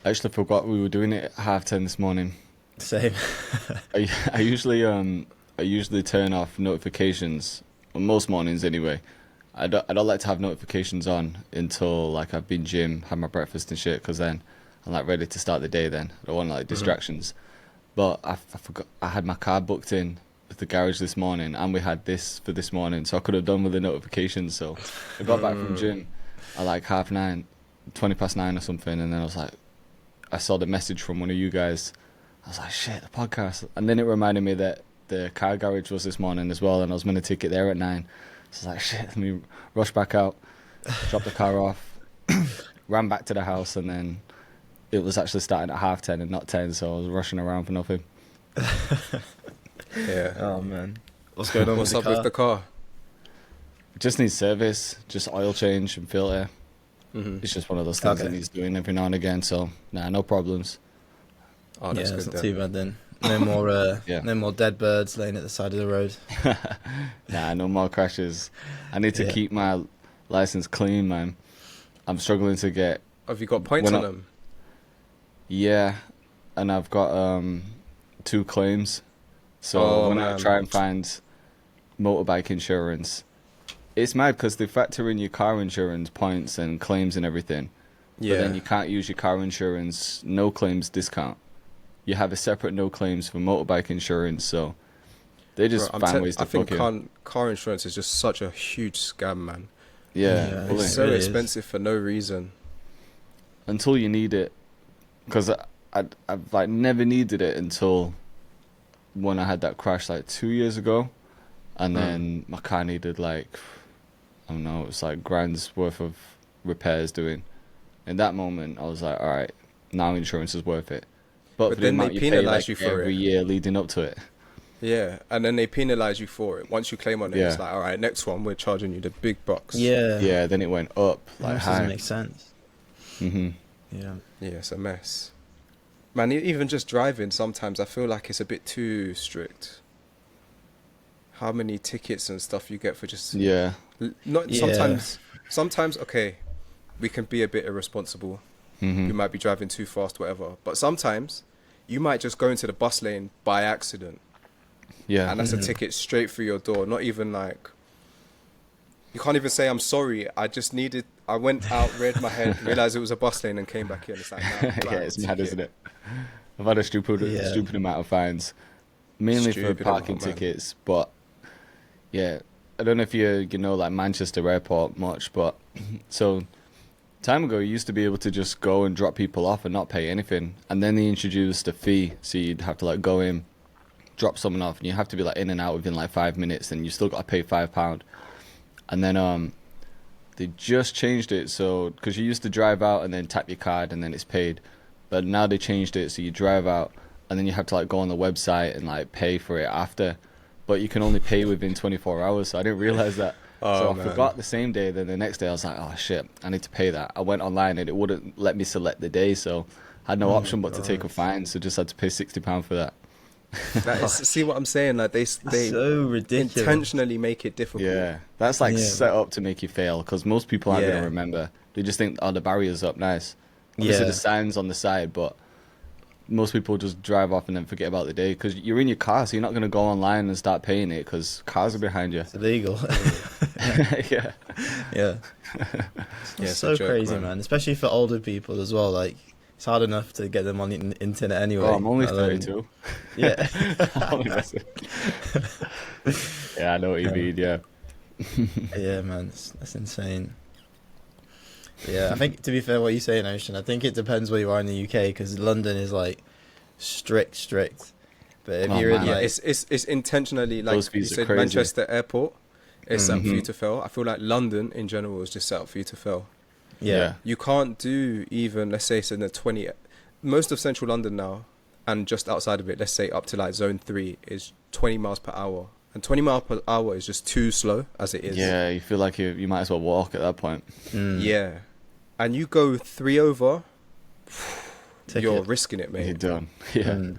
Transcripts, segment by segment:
I actually forgot we were doing it at 10:30 this morning. Same. I usually turn off notifications on most mornings anyway. I don't like to have notifications on until like I've been gym, had my breakfast and shit, because then I'm like ready to start the day. Then I don't want like distractions. But I forgot I had my car booked in at the garage this morning, and we had this for this morning, so I could have done with the notifications. So I got back from gym at like 9:30, 9:20 or something, and then I was like, I saw the message from one of you guys. I was like, shit, the podcast. And then it reminded me that the car garage was this morning as well, and I was meant to take it there at 9. So I was like, shit, let me rush back out, drop the car off, ran back to the house, and then it was actually starting at 10:30 and not 10, so I was rushing around for nothing. Yeah. Oh man, what's going on What's with up the car? with the car? Just needs service, just oil change and filter. It's just one of those things that Okay. needs doing every now and again, so nah, no problems. Oh, Yeah, that's it's good not then. too bad then. No more, Yeah. no more dead birds laying at the side of the road. Nah, no more crashes. I need to Yeah. keep my license clean, man. I'm struggling to get. Have you got points When on I- them? Yeah, and I've got 2 claims. So Oh, when I man. try and find motorbike insurance, it's mad because they factor in your car insurance points and claims and everything. Yeah. But then you can't use your car insurance no claims discount. You have a separate no claims for motorbike insurance, so they just Bro, find ways to I think fuck you. car insurance is just such a huge scam, man. Yeah, Yeah, fully. It's so really is. expensive for no reason. Until you need it, because I've like never needed it until when I had that crash like 2 years ago, and then my car needed like, I don't know, it was like grand's worth of repairs doing. In that moment, I was like, all right, now insurance is worth it. But But for the then they amount you pay penalise like you for every it. year leading up to it. Yeah, and then they penalise you for it. Once you claim on it, it's Yeah. like, all right, next one, we're charging you the big bucks. Yeah. Yeah, then it went up like That doesn't high. make sense. hmm Yeah. Yeah, it's a mess. Man, even just driving, sometimes I feel like it's a bit too strict. How many tickets and stuff you get for just... Yeah. Not Yeah. sometimes, okay, we can be a bit irresponsible. hmm We might be driving too fast, whatever. But sometimes you might just go into the bus lane by accident, Yeah. and that's a ticket straight through your door. Not even like, you can't even say I'm sorry. I went out, read my head, realized it was a bus lane, and came back in. It's like, nah, Yeah, blank it's mad, ticket. isn't it? I've had a Yeah. stupid amount of fines, mainly for Stupid parking amount, man. tickets. But yeah, I don't know if you know like Manchester Airport much, but so time ago you used to be able to just go and drop people off and not pay anything, and then they introduced a fee, so you'd have to like go in, drop someone off, and you have to be like in and out within like 5 minutes, and you still got to pay £5. And then they just changed it, so because you used to drive out and then tap your card and then it's paid, but now they changed it so you drive out and then you have to like go on the website and like pay for it after, but you can only pay within 24 hours. So I didn't realize that. Oh, So I man. forgot the same day. Then the next day I was like, oh shit, I need to pay that. I went online and it wouldn't let me select the day, so I had no option but to take a fine. So just had to pay £60 for that. That is, see what I'm saying? Like they So ridiculous. intentionally make it difficult. Yeah, that's like Yeah. set up to make you fail, because most people aren't Yeah. gonna remember. They just think, oh, the barrier's up, nice. Obviously, Yeah. the sign's on the side, but most people just drive off and then forget about the day because you're in your car, so you're not gonna go online and start paying it because cars are behind you. It's illegal. Yeah, yeah. Yeah, It's it's so a joke, crazy, man. man. Especially for older people as well. Like, it's hard enough to get them on the internet anyway. oh, I'm only let alone- 32. Yeah. I'm only messing. Yeah, I know what you mean. Yeah, Yeah, man. That's insane. Yeah, I think to be fair, what you say, Ocean, I think it depends where you are in the UK because London is like strict. But if Oh, you're in man. Yeah, like, it's intentionally like Those you fees are said, crazy. Manchester Airport is set up for you Mhm. to fail. I feel like London in general is just set up for you to fail. yeah, You can't do even, let's say it's in the 20, most of central London now, and just outside of it, let's say up to like zone 3 is 20 miles per hour. And 20 miles per hour is just too slow as it is. yeah. You feel like you might as well walk at that point. Mm. Yeah. And you go 3 over, Ticket. you're risking it, You're mate. done. Yeah. Mm.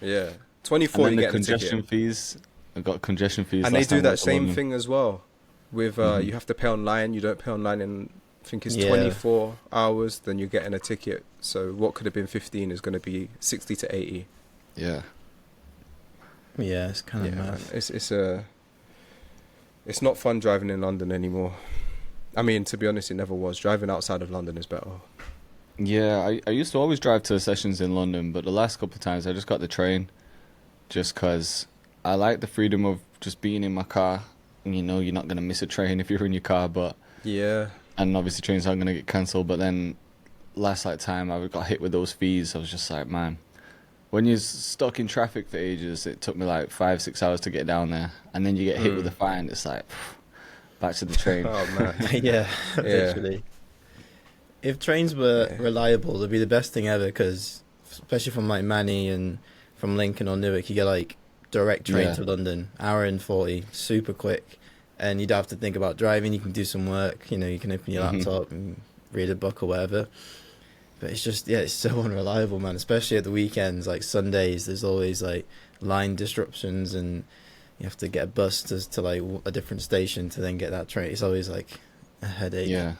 Yeah. And 24, then you the get the congestion ticket. fees. I've got congestion fees. And they last do time I that went to same London. thing as well with Mhm. you have to pay online. You don't pay online in I think it's Yeah. 24 hours, then you're getting a ticket. So what could have been 15 is going to be 60 to 80. Yeah. Yeah, it's kind of Yeah, mad. man. It's not fun driving in London anymore. I mean, to be honest, it never was. Driving outside of London is better. Yeah, I used to always drive to sessions in London, but the last couple of times I just got the train just 'cause I like the freedom of just being in my car. And you know you're not going to miss a train if you're in your car, but Yeah. and obviously trains aren't going to get cancelled, but then last like time I got hit with those fees. I was just like, man, when you're stuck in traffic for ages, it took me like 5-6 hours to get down there, and then you get hit with a fine. It's like back to the train. Oh, man. Yeah, literally. If trains were reliable, it'd be the best thing ever, because especially from like Manny and from Lincoln or Newark, you get like direct train to London, hour and 40, super quick, and you don't have to think about driving. You can do some work, you know, you can open your laptop and read a book or whatever. But it's just, yeah, it's so unreliable, man, especially at the weekends. Like Sundays, there's always like line disruptions, and you have to get a bus to like a different station to then get that train. It's always like a headache. Yeah,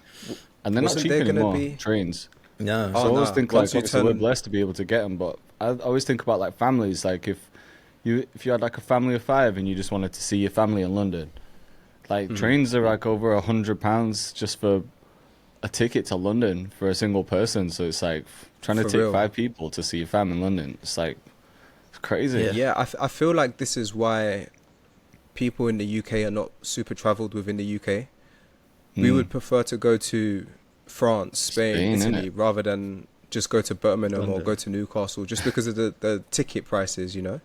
and they're not Wasn't cheap there gonna anymore, be- trains. No. So I always think like, Once you obviously we're turn- blessed to be able to get them, but I always think about like families. Like if you had like a family of 5 and you just wanted to see your family in London, like trains are like over £100 just for a ticket to London for a single person. So it's like trying to For take real. 5 people to see your fam in London. It's like it's crazy. Yeah, I feel like this is why people in the UK are not super travelled within the UK. We would prefer to go to France, Spain, Spain, Italy, rather than just go to Birmingham or London. go to Newcastle, just because of the ticket prices, you know?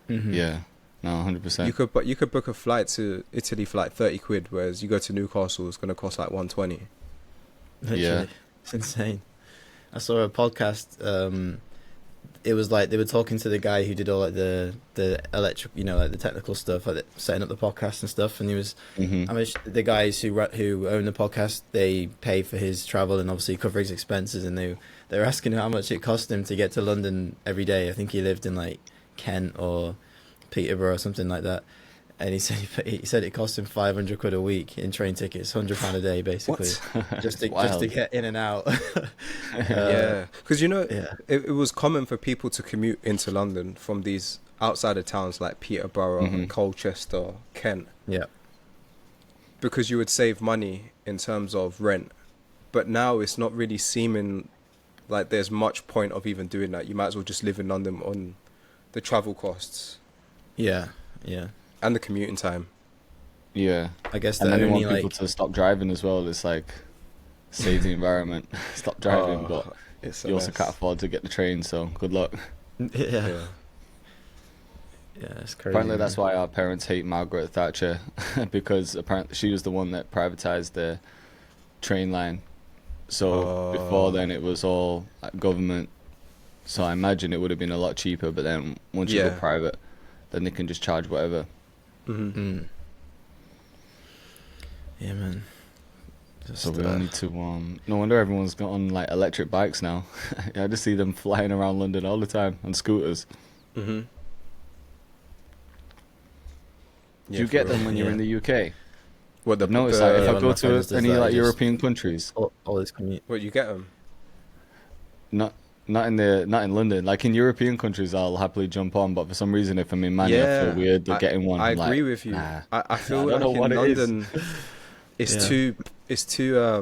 Yeah, no, 100%. You could book a flight to Italy for like 30 quid, whereas you go to Newcastle, it's going to cost like 120. Literally. Yeah. It's insane. I saw a podcast. It was like they were talking to the guy who did all like the electric, you know, like the technical stuff, like setting up the podcast and stuff. And he was, I mean, the guys who own the podcast, they pay for his travel and obviously cover his expenses. And they were asking him how much it cost him to get to London every day. I think he lived in like Kent or Peterborough or something like that. And he said it cost him 500 quid a week in train tickets, £100 a day basically, just to get in and out. Yeah, because you know, Yeah. it was common for people to commute into London from these outside of towns like Peterborough, Colchester, Kent, Yeah. because you would save money in terms of rent. But now it's not really seeming like there's much point of even doing that. You might as well just live in London on the travel costs Yeah. Yeah. and the commuting time. Yeah, I guess and the then they only want people like to stop driving as well. It's like save the environment, stop driving, but It's a you also mess. can't afford to get the train, so good luck. yeah. Yeah, it's crazy. Apparently that's man. why our parents hate Margaret Thatcher, because apparently she was the one that privatized the train line. So before then it was all like, government. So I imagine it would have been a lot cheaper, but then once you go Yeah. private, then they can just charge whatever. Mm. Yeah, man. So we all need to no wonder everyone's got on like electric bikes now. I just see them flying around London all the time on scooters. Mm-hmm. Do you get them when you're in the UK? What I've noticed that if yeah, I one go of my friends to does any that, like just- European countries, all this commute. What, you get them? not in London, like in European countries, I'll happily jump on. But for some reason, if I'm in Manny, I feel weird getting one. I I'm agree like, with you. nah. I feel I don't like know in what it is. London, it's Yeah.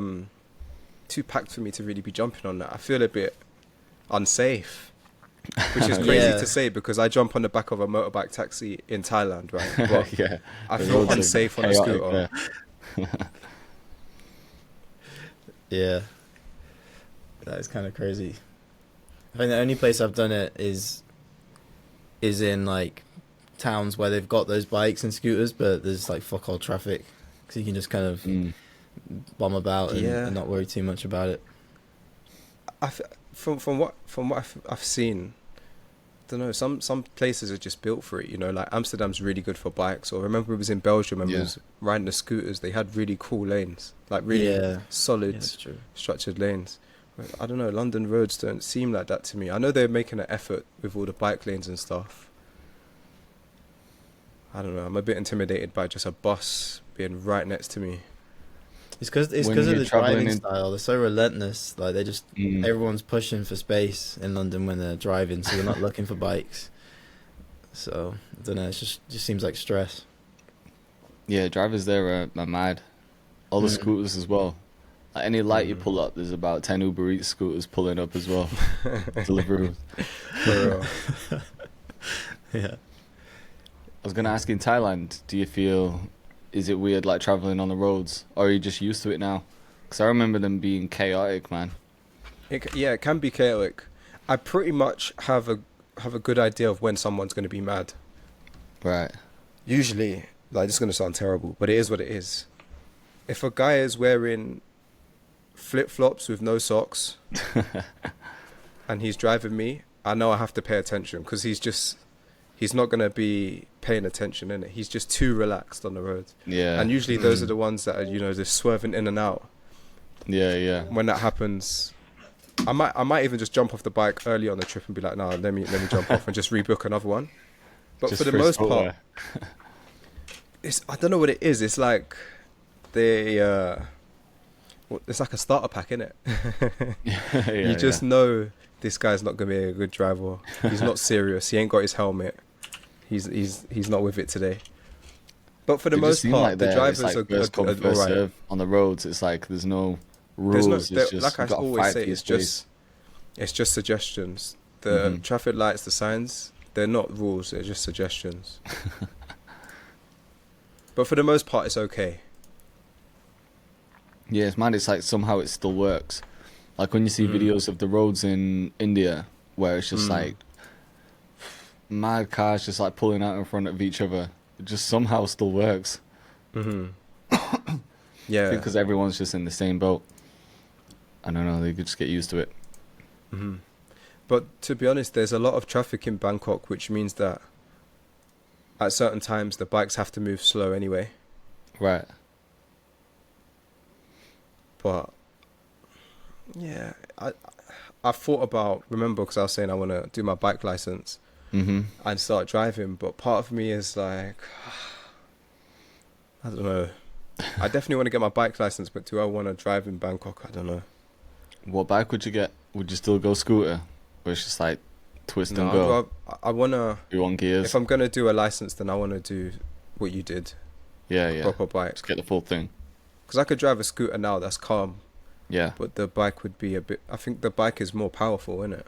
too packed for me to really be jumping on that. I feel a bit unsafe, which is crazy Yeah. to say because I jump on the back of a motorbike taxi in Thailand, right? But Yeah, I the feel roads are unsafe on a chaotic scooter. there. Yeah. That is kind of crazy. I think the only place I've done it is in like towns where they've got those bikes and scooters, but there's like fuck all traffic, because you can just kind of bomb about and not worry too much about it. From what I've seen, I don't know. Some places are just built for it. You know, like Amsterdam's really good for bikes. Or I remember it was in Belgium and we was riding the scooters. They had really cool lanes, like really solid, That's true. structured lanes. But I don't know. London roads don't seem like that to me. I know they're making an effort with all the bike lanes and stuff. I don't know. I'm a bit intimidated by just a bus being right next to me. It's when because of you're the traveling driving in. style. They're so relentless. Like they just Mm, everyone's pushing for space in London when they're driving, so they're not looking for bikes. So I don't know. It just seems like stress. yeah, drivers there are mad. All the Mm. scooters as well. Like any light you Mm. pull up, there's about 10 Uber Eats scooters pulling up as well. Deliveroo. For real. Yeah. I was gonna ask, in Thailand, do you feel, is it weird like traveling on the roads, or are you just used to it now? Because I remember them being chaotic, man. Yeah, it can be chaotic. I pretty much have a good idea of when someone's going to be mad. Right. Usually, like this is going to sound terrible, but it is what it is. If a guy is wearing flip-flops with no socks and he's driving me, I know I have to pay attention because he's not going to be paying attention, innit? He's just too relaxed on the road. Yeah. And usually those are the ones that are, just swerving in and out. Yeah, yeah. When that happens, I might even just jump off the bike early on the trip and be like, no, let me jump off and just rebook another one. But Just for the his most footwear. part, I don't know what it is. It's like they it's like a starter pack, innit? Yeah, You just know this guy's not gonna be a good driver. He's not serious. He ain't got his helmet. He's not with it today. But for the It just most seem part, like the they're- drivers it's like first come, are first alright. serve on the roads. It's like there's no There's rules. no, It's just like I you gotta always fight say, for your space. it's just suggestions. The Mhm. traffic lights, the signs, they're not rules. They're just suggestions. But for the most part, it's okay. Yeah, it's mad. It's like somehow it still works. Like when you see videos of the roads in India, where it's just like mad cars just like pulling out in front of each other. It just somehow still works. Hmm. Yeah. Because everyone's just in the same boat. I don't know. They could just get used to it. Hmm. But to be honest, there's a lot of traffic in Bangkok, which means that at certain times the bikes have to move slow anyway. Right. But yeah, I thought about, remember, because I was saying I want to do my bike license Mhm. and start driving, but part of me is like, I don't know. I definitely want to get my bike license, but do I want to drive in Bangkok? I don't know. What bike would you get? Would you still go scooter, or it's just like twist and go? I want to, You on gears? if I'm going to do a license, then I want to do what you did, Yeah, a yeah. proper bike. Just get the full thing. Because I could drive a scooter now, that's calm, Yeah. but the bike would be a bit, I think the bike is more powerful, isn't it?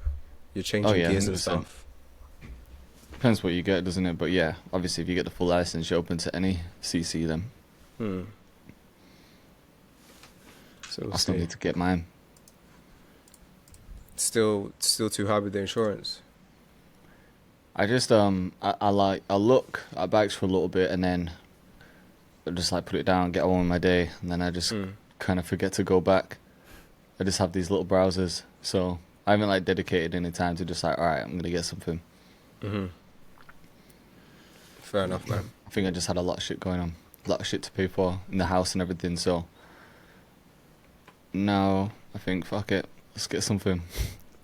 You're changing Oh, yeah, gears and 100%. stuff. Depends what you get, doesn't it? But yeah, obviously if you get the full license, you're open to any CC then. So we'll I still see. need to get mine. Still too high with the insurance. I just I look at bikes for a little bit and then I just like put it down, get on with my day, and then I just kind of forget to go back. I just have these little browsers, so I haven't like dedicated any time to just like, all right, I'm gonna get something. Mm-hmm. Fair enough, man. I think I just had a lot of shit going on, a lot of shit to pay for in the house and everything. So now I think fuck it, let's get something.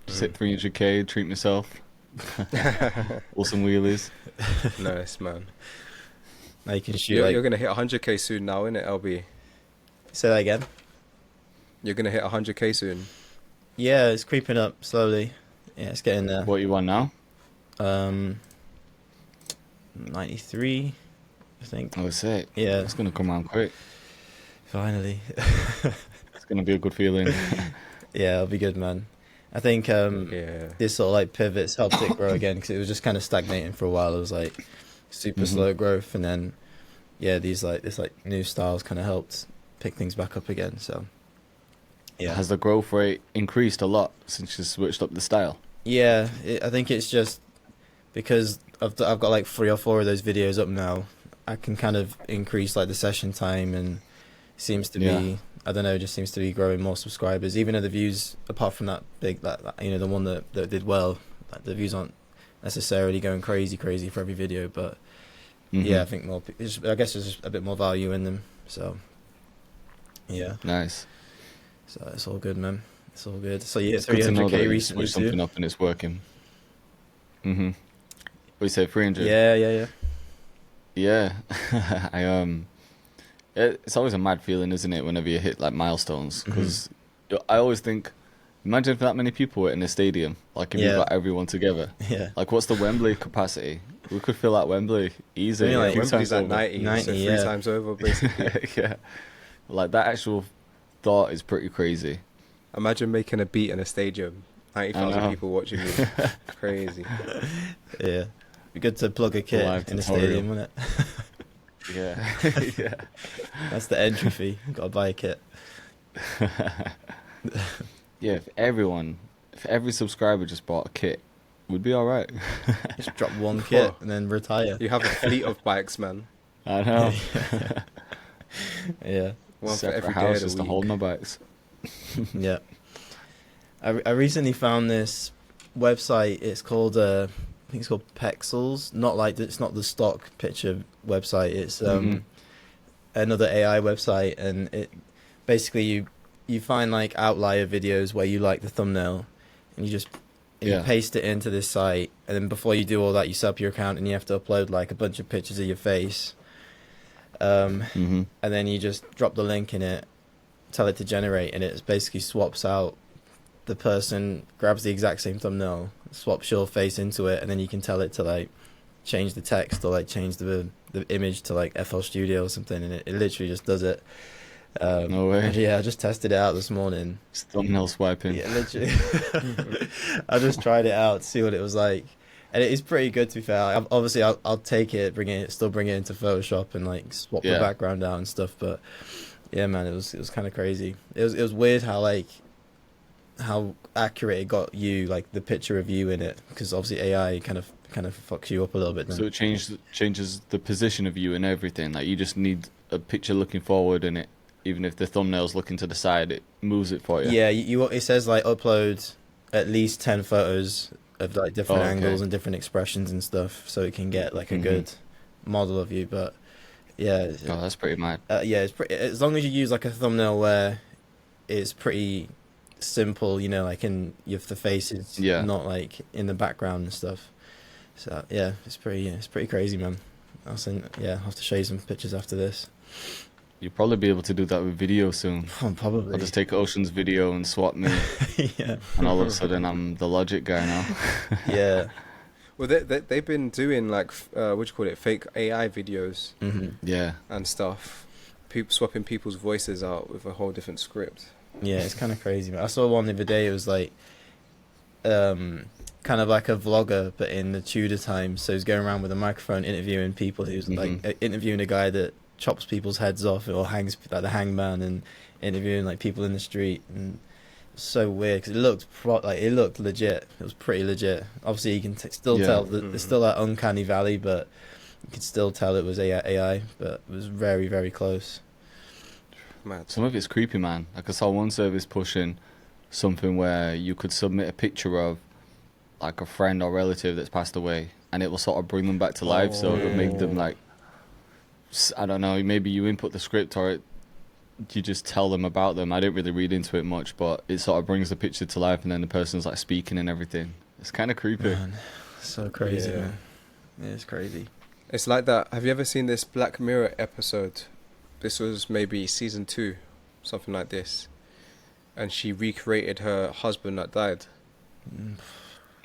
Just hit 300k, treat myself. Or some wheelies. Nice, man. Now you can shoot You're gonna hit 100k soon now, innit, LB? Say that again. You're gonna hit 100k soon. Yeah, it's creeping up slowly. Yeah, it's getting there. What you want now? 93, I think. Oh, sick. Yeah. It's gonna come around quick. Finally. It's gonna be a good feeling. Yeah, it'll be good, man. I think Yeah. this sort of like pivots helped it grow again because it was just kind of stagnating for a while. It was like super slow growth, and then this new styles kind of helped pick things back up again. So yeah, Has the growth rate increased a lot since you switched up the style? yeah. I think it's just because I've got like 3 or 4 of those videos up now. I can kind of increase like the session time, and it seems to be, I don't know, it just seems to be growing more subscribers. Even though the views, apart from that big, that the one that did well, like the views aren't necessarily going crazy for every video, but yeah, I think I guess there's just a bit more value in them. So yeah, Nice. so it's all good, man. It's all good. So yeah, It's good to know that 300k you recently switched something too. up and it's working. What you say, 300? Yeah. Yeah. I It's always a mad feeling, isn't it, whenever you hit like milestones? Mm-hmm. Because I always think, imagine if that many people were in a stadium, like if you Yeah. got everyone together. Yeah. Like, what's the Wembley capacity? We could fill out Wembley easy. Only like a few Wembley's times at over. 90, 90, so 3 yeah. times over, basically. Yeah, like that actual thought is pretty crazy. Imagine making a beat in a stadium, I 90,000 know. people watching you. Crazy. Yeah. Be good to plug a kit Live in the tutorial. stadium, wouldn't it? Yeah, yeah. That's the entry fee. Gotta buy a kit. Yeah, if every subscriber just bought a kit, we'd be all right. Just drop one kit and then retire. You have a fleet of bikes, man. I know. Yeah. One for Separate every day house of just the to hold week. my bikes. Yeah. I recently found this website. It's called I think it's called Pexels. Not like it's not the stock picture website. It's Mhm. another AI website, and it basically you find like outlier videos where you like the thumbnail, and you Yeah. paste it into this site, and then before you do all that, you set up your account and you have to upload like a bunch of pictures of your face. Mhm. And then you just drop the link in it, tell it to generate, and it basically swaps out the person, grabs the exact same thumbnail, swaps your face into it, and then you can tell it to like change the text or like change the image to like FL Studio or something, and it literally just does it. No way. Yeah, I just tested it out this morning. It's thumbnail swiping. Yeah, literally. I just tried it out to see what it was like, and it is pretty good, to be fair. Obviously, I'll take it, bring it into Photoshop and like swap the Yeah. background out and stuff. But yeah, man, it was kind of crazy. It was weird how accurate it got you, like the picture of you in it, because obviously AI kind of fucks you up a little bit. So it changes the position of you and everything. Like you just need a picture looking forward, and it, even if the thumbnail's looking to the side, it moves it for you. Yeah, it says like upload at least 10 photos of like different Oh, okay. angles and different expressions and stuff, so it can get like a Mhm. good model of you. But yeah, Oh, that's pretty mad. yeah, it's pretty, as long as you use like a thumbnail where it's pretty simple, you know, like in if the face is Yeah. not like in the background and stuff. So yeah, it's pretty crazy, man. I'll have to show you some pictures after this. You'll probably be able to do that with video soon. Probably. I'll just take Ocean's video and swap me, Yeah, and all of a sudden I'm the Logic guy now. yeah. Well, they've been doing like, what do you call it, fake AI videos Hmm. Yeah. and stuff. People swapping people's voices out with a whole different script. Yeah, it's kind of crazy, man. I saw one the other day. It was like, kind of like a vlogger, but in the Tudor times. So he's going around with a microphone interviewing people. He was like Mhm. interviewing a guy that chops people's heads off or hangs like the hangman, and interviewing like people in the street. And it was so weird because it looked it looked legit. It was pretty legit. Obviously, you can still Yeah. tell that there's still that uncanny valley, but you could still tell it was AI. But it was very, very close. Mad. Some of it's creepy, man. Like I saw one service pushing something where you could submit a picture of like a friend or relative that's passed away, and it will sort of bring them back to life. So it would make them like, I don't know, maybe you input the script or you just tell them about them. I didn't really read into it much, but it sort of brings the picture to life, and then the person's like speaking and everything. It's kind of creepy. Man, so crazy, Yeah. man. Yeah, it's crazy. It's like that. Have you ever seen this Black Mirror episode? This was maybe season 2, something like this. And she recreated her husband that died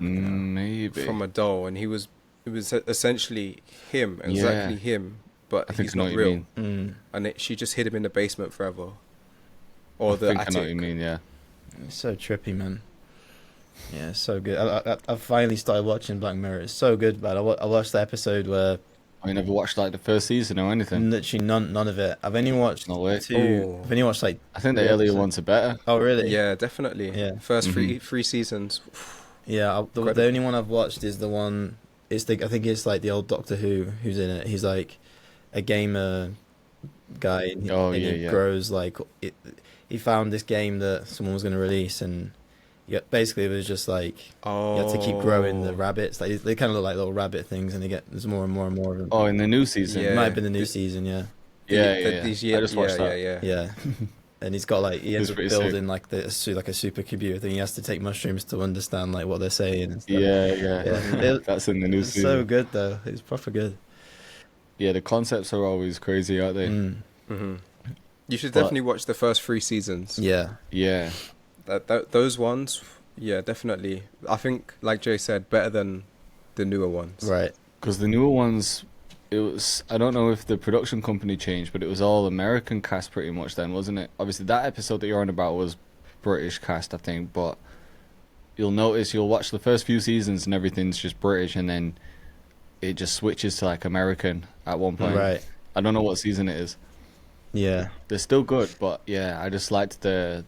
Maybe. from a doll, and it was essentially him, exactly him, but I think he's I know not what you real. mean. Mm. And she just hid him in the basement forever, or I the think attic. I know what you mean. Yeah. It's so trippy, man. Yeah, it's so good. I finally started watching Black Mirror. It's so good, man. I watched the episode where I never watched like the first season or anything. literally none of it. I've only watched No way. two. Oh. I've only watched like. I think the three earlier episodes. ones are better. Oh really? Yeah, definitely. Yeah. First Mhm. three seasons. Yeah. The Incredible. only one I've watched is the one. I think it's like the old Doctor who's in it. He's like a gamer guy. And Oh, and yeah, he yeah. grows like he found this game that someone was going to release, and basically it was just like. Oh. You have to keep growing the rabbits. Like they kind of look like little rabbit things, and there's more and more and more of them. Oh, in the new season. Yeah. It might have been the new The- season, yeah. Yeah. I just watched that. Yeah. Yeah. And he's got like he ends It's up pretty sick. building like like a supercomputer thing. He has to take mushrooms to understand like what they're saying and stuff. Yeah. Yeah. That's in the new It's season. so good though. It's proper good. Yeah, the concepts are always crazy, aren't they? Mm. Hmm. You should But definitely watch the first 3 seasons. Yeah. yeah, Those ones, yeah, definitely. I think, like Jay said, better than the newer ones. Right. because the newer ones, it was, I don't know if the production company changed, but it was all American cast pretty much then, wasn't it? Obviously, that episode that you're on about was British cast, I think, but you'll notice you'll watch the first few seasons and everything's just British, and then it just switches to like American at one point. Right. I don't know what season it is. Yeah. They're still good, but yeah, I just liked the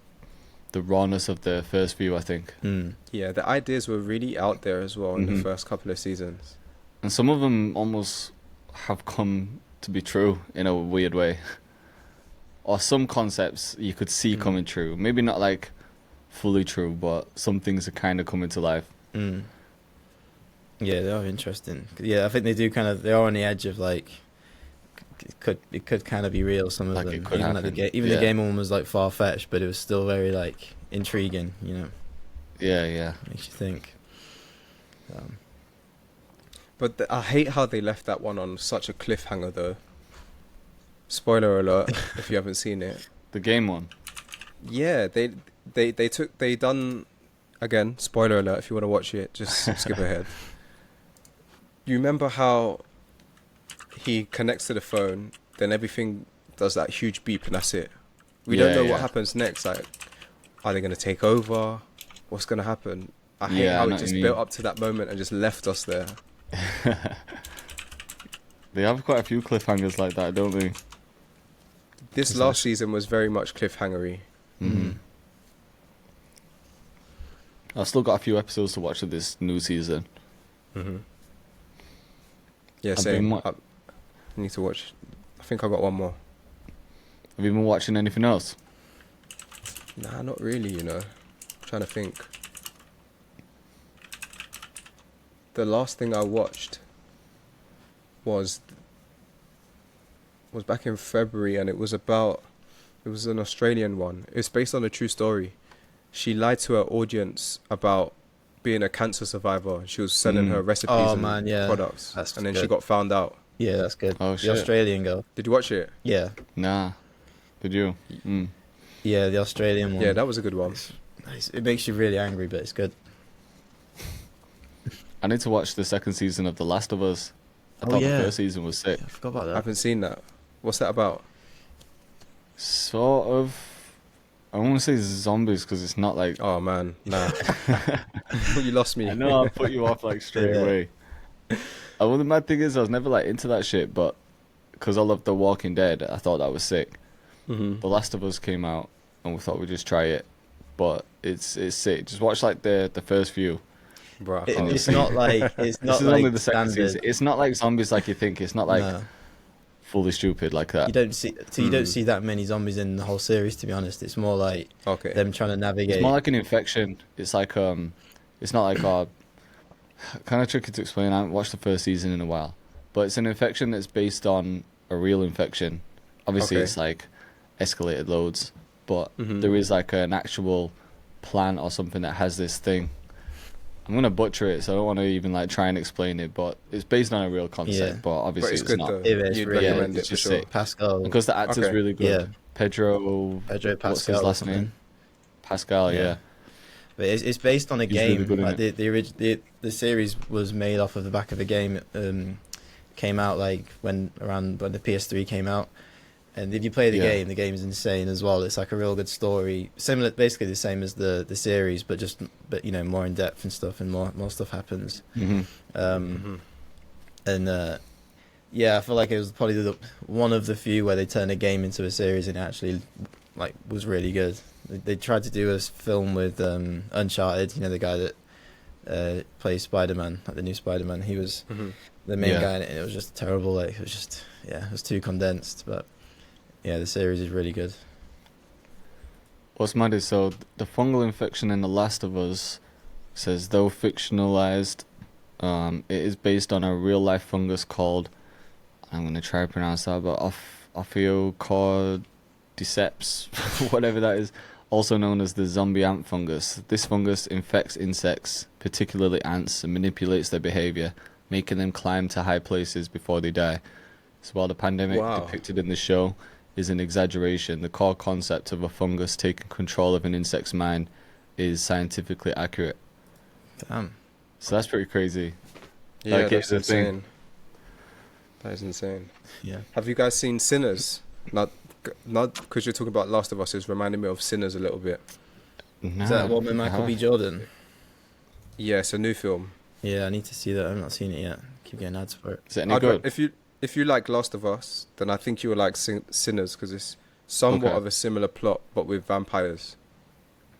rawness of the first few, I think. Mm. Yeah, the ideas were really out there as well in the Mhm. first couple of seasons. And some of them almost have come to be true in a weird way. Or some concepts you could see coming true. Maybe not like fully true, but some things are kind of coming to life. Mm. Yeah, they are interesting. Yeah, I think they do kind of. They are on the edge of like. It could kind of be real. Some of Like, them, it could even like happen. even Yeah. the game one was like far fetched, but it was still very like intriguing. You know, Yeah. makes you think. But I hate how they left that one on such a cliffhanger, though. Spoiler alert, if you haven't seen it. The game one. Yeah, they done, again, spoiler alert, if you want to watch it, just skip ahead. You remember how he connects to the phone, then everything does that huge beep and that's it. We don't Yeah, know yeah. what happens next. Like, are they going to take over? What's going to happen? I hate Yeah, I how know it what just you built mean. up to that moment and just left us there. They have quite a few cliffhangers like that, don't they? This It's last actually- season was very much cliffhangery. Mm-hmm. I've still got a few episodes to watch of this new season. Mm-hmm. Yeah, I've same. been I need to watch. I think I got one more. Have you been watching anything else? Nah, not really, you know. I'm trying to think. The last thing I watched was back in February, and it was an Australian one. It's based on a true story. She lied to her audience about being a cancer survivor. She was selling her recipes Oh, and man, yeah. products, That's and then she good. got found out. Yeah, that's good. Oh, The shit. Australian girl. Did you watch it? Yeah, Nah. Did you? Mm. yeah, the Australian one. Yeah, that was a good one. It makes you really angry, but it's good. I need to watch the second season of The Last of Us. I Oh, thought yeah. the first season was sick. I forgot about I that. haven't seen that. What's that about? Sort of. I want to say zombies because it's not like. Oh man, nah. You lost me. I know I'll put you off like straight Yeah. away. Well, the mad thing is, I was never like into that shit, but because I love The Walking Dead, I thought that was sick. Mm-hmm. The Last of Us came out, and we thought we'd just try it, but it's sick. Just watch like the first few. Bro, I It- can't. it's not like it's not This is like only the second standard. season. It's not like zombies like you think. It's not like No. fully stupid like You that. don't see you don't Mm. see that many zombies in the whole series. To be honest, it's more like Okay. them trying to navigate. It's more like an infection. It's like it's not like kind of tricky to explain. I haven't watched the first season in a while, but it's an infection that's based on a real infection. Obviously, Okay. it's like escalated loads, but Mhm. there is like an actual plant or something that has this thing. I'm gonna butcher it, so I don't want to even like try and explain it. But it's based on a real concept. Yeah. But But obviously, it's it's good not. though. It is You'd really- recommend Yeah, it it's for just sure. sick. Pascal. Because the actor's Okay. really good. Yeah. Pedro Pascal. What's his or last something. name? Pascal. Yeah. Yeah. But it's based on a He's really game. good in Like it. the series was made off of the back of a game. Came out like when the PS3 came out. And if you play the Yeah. game is insane as well. It's like a real good story, similar, basically the same as the series, but you know, more in depth and stuff, and more stuff happens. hmm Mhm. And yeah, I feel like it was probably one of the few where they turned a game into a series and it actually like was really good. They tried to do a film with Uncharted, you know, the guy that plays Spider-Man, like the new Spider-Man. He was Mhm. the main Yeah. guy in it, and it was just terrible. Like it was just it was too condensed. But yeah, the series is really good. What's mad is so the fungal infection in The Last of Us says though fictionalized, it is based on a real life fungus called, I'm gonna try to pronounce that, but Ophiocordyceps, whatever that is, also known as the zombie ant fungus. This fungus infects insects, particularly ants, and manipulates their behavior, making them climb to high places before they die. So while the pandemic Wow. depicted in the show is an exaggeration. The core concept of a fungus taking control of an insect's mind is scientifically accurate. Damn. So that's pretty crazy. Yeah, Like, that's it's a thing. insane. That is insane. Yeah. Have you guys seen Sinners? Not because you're talking about Last of Us. It's reminding me of Sinners a little bit. No, Is that one with Michael B. Jordan? Yeah, it's a new film. Yeah, I need to see that. I've not seen it yet. Keep getting ads for it. Is it any I'd good? if you like Last of Us, then I think you will like Sinners because it's somewhat Okay. of a similar plot but with vampires.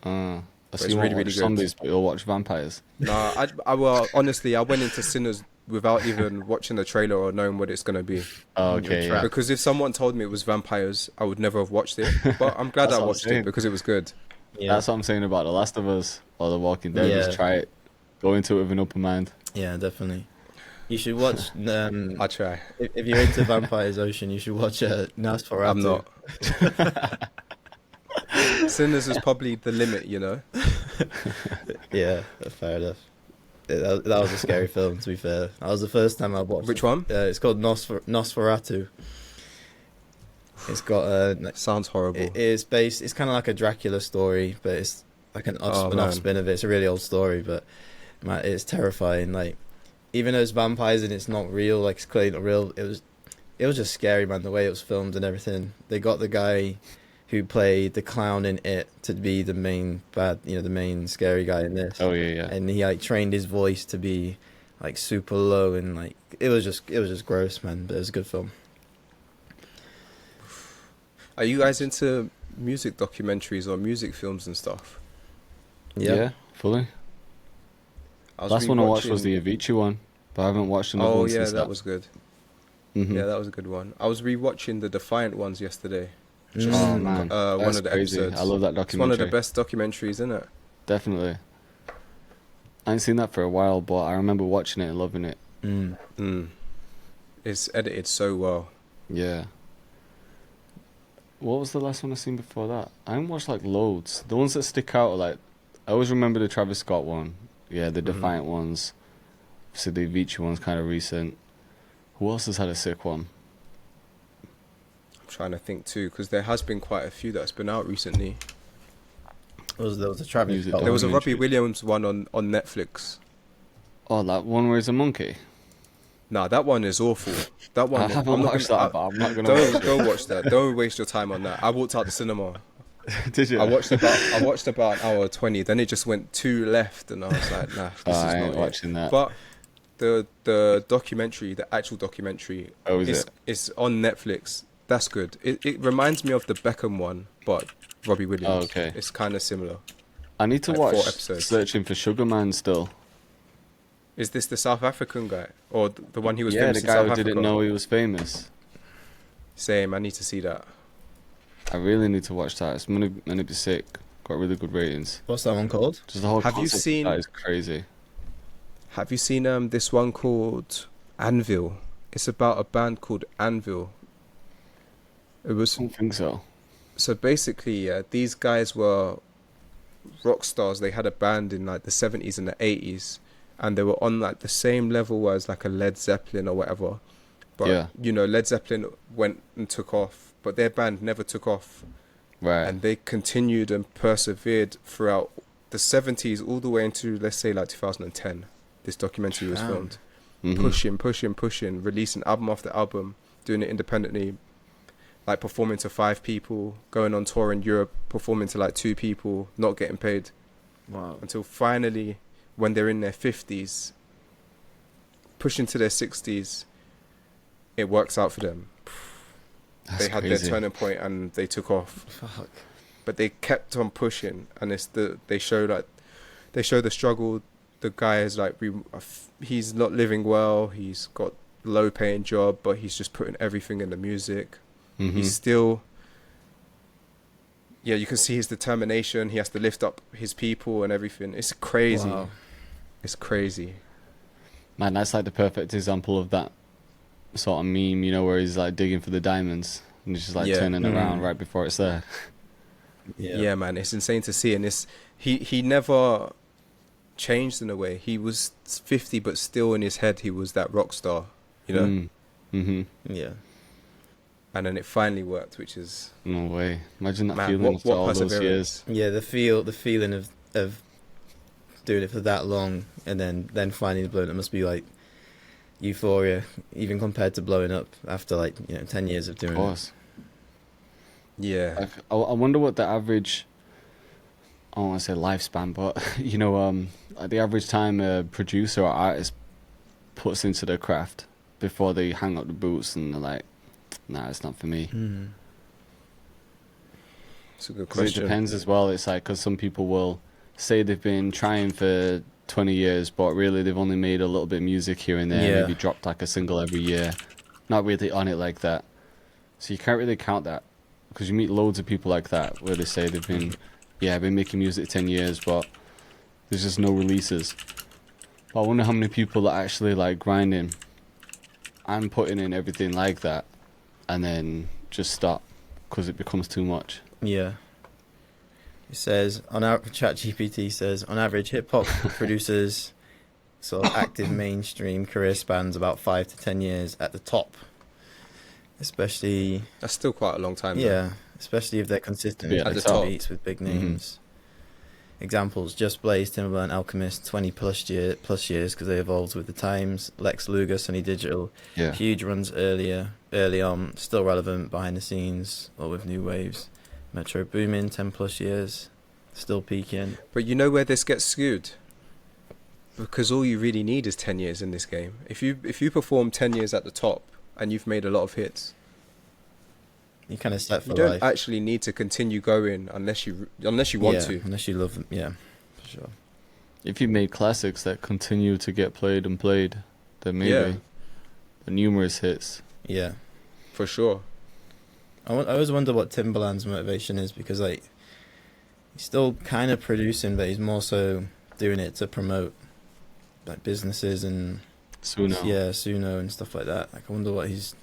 I But see it's you really, won't really watch good. zombies, but you'll watch vampires. Nah, well, honestly, I went into Sinners without even watching the trailer or knowing what it's gonna be. Oh, You're okay, yeah. trapped. Because if someone told me it was vampires, I would never have watched it. But I'm glad That's I what I'm watched it saying. because it was good. Yeah. That's what I'm saying about The Last of Us or The Walking Dead. Yeah. Just try it. Go into it with an open mind. Yeah, definitely. You should watch. I try. If you're into Vampires Ocean, you should watch Nosferatu. I'm not. Sinners is probably the limit, you know. Yeah, fair enough. That was a scary film, to be fair. That was the first time I watched Which one? It's called Nosferatu. It's got Sounds horrible. it's based. It's kind of like a Dracula story, but it's like an Oh, off man. spin of it. It's a really old story, but man, it's terrifying. Like, even though it's vampires and it's not real, like it's clearly not real. It was just scary, man. The way it was filmed and everything. They got the guy who played the clown in It to be the main the main scary guy in this. Oh, yeah, yeah. And he like trained his voice to be like super low, and like it was just gross, man. But it was a good film. Are you guys into music documentaries or music films and stuff? Yeah, fully. Last one I watched was the Avicii one, but I haven't watched another Oh one yeah, since that was good. Mhm. Yeah, that was a good one. I was rewatching the Defiant ones yesterday. Oh, man. One That's of the crazy. episodes. I love that It's one documentary. of the best documentaries, isn't it? Definitely. I ain't seen that for a while, but I remember watching it and loving it. Mm. It's edited so well. Yeah. What was the last one I seen before that? I haven't watched like loads. The ones that stick out are like, I always remember the Travis Scott one. Yeah, the Defiant ones. So the Avicii one's kind of recent. Who else has had a sick one? I'm trying to think too, because there has been quite a few that's been out recently. There was a Travis Music Scott There was a documentary. Robbie Williams one on Netflix. Oh, that one where he's a monkey. Nah, that one is awful. That one. I haven't I'm not watched gonna- that, but I'm not gonna watch it. Don't watch that. Don't waste your time on that. I walked out the cinema. Did you? I watched about an hour 20. Then it just went 2 left, and I was like, nah, this is I not ain't it. watching that. But the documentary, the actual documentary, Oh, is it? it's on Netflix. That's good. It reminds me of the Beckham one, but Robbie Williams. Oh, okay. It's kind of similar. I need to like 4 watch episodes. Searching for Sugar Man still. Is this the South African guy or the one he was Yeah, famous the in guy South who Africa? didn't know he was famous. Same. I need to see that. I really need to watch that. It's gonna be sick. Got really good ratings. What's that one called? Just the whole Have you concept of seen- that is crazy. Have you seen this one called Anvil? It's about a band called Anvil. It was I don't think so. so basically, these guys were rock stars. They had a band in like the 70s and the 80s, and they were on like the same level as like a Led Zeppelin or whatever. But Yeah. you know, Led Zeppelin went and took off, but their band never took off, Right. and they continued and persevered throughout the 70s all the way into, let's say, like 2010. This documentary was Damn. filmed. Mhm. Pushing, releasing album after album, doing it independently, like performing to 5 people, going on tour in Europe, performing to like 2 people, not getting paid, Wow. until finally, when they're in their 50s, pushing to their 60s, it works out for them. That's They had crazy. their turning point and they took off, Fuck. but they kept on pushing, and they show the struggle. The guy is like, he's not living well. He's got low paying job, but he's just putting everything in the music. Mhm. He's still, yeah, you can see his determination. He has to lift up his people and everything. It's crazy. Wow. It's crazy. Man, that's like the perfect example of that sort of meme, you know, where he's like digging for the diamonds and he's just like Yeah. turning around Mm. right before it's there. Yeah. Man, it's insane to see. And he never changed in a way. He was 50, but still in his head, he was that rock star, you know? Mm. Mhm. Yeah. and then it finally worked, which is No way. Imagine that man. feeling What after all those perseverance? years. Yeah, the feeling of doing it for that long and then finally blowing it must be like euphoria, even compared to blowing up after like 10 years of Of doing it. course. Yeah, Like, I wonder what the average, I don't want to say lifespan, but like the average time a producer or artist puts into their craft before they hang up the boots and they're like, nah, it's not for me. Mm. it's a good 'Cause it question. depends as well. It's like, because some people will say they've been trying for 20 years, but really they've only made a little bit of music here and there, Yeah. maybe dropped like a single every year, not really on it like that. So you can't really count that, because you meet loads of people like that where they say they've been, I've been making music 10 years, but there's just no releases. But I wonder how many people are actually like grinding and putting in everything like that and then just stop because it becomes too much. Yeah. It says ChatGPT says on average hip hop producers sort of active mainstream career spans about 5 to 10 years at the top. Especially That's still quite a long time. yeah, especially if they're consistent Yeah, at the with top. beats with big names. Examples: Just Blaze, Timbaland, Alchemist, 20 plus years because they evolved with the times. Lex Luger, Sunny Digital, Yeah. huge runs early on, still relevant behind the scenes or with new waves. Metro Boomin, 10 plus years, still peaking. But you know where this gets skewed? Because all you really need is 10 years in this game. If you perform 10 years at the top and you've made a lot of hits, You kind of set for you don't life. actually need to continue going unless you want to. Unless you love them, yeah, for sure. If you made classics that continue to get played and played, then maybe Yeah. the numerous hits. Yeah. For sure. I always wonder what Timbaland's motivation is, because like he's still kind of producing, but he's more so doing it to promote like businesses and Sooner. yeah, Suno and stuff like that. Like I wonder what he's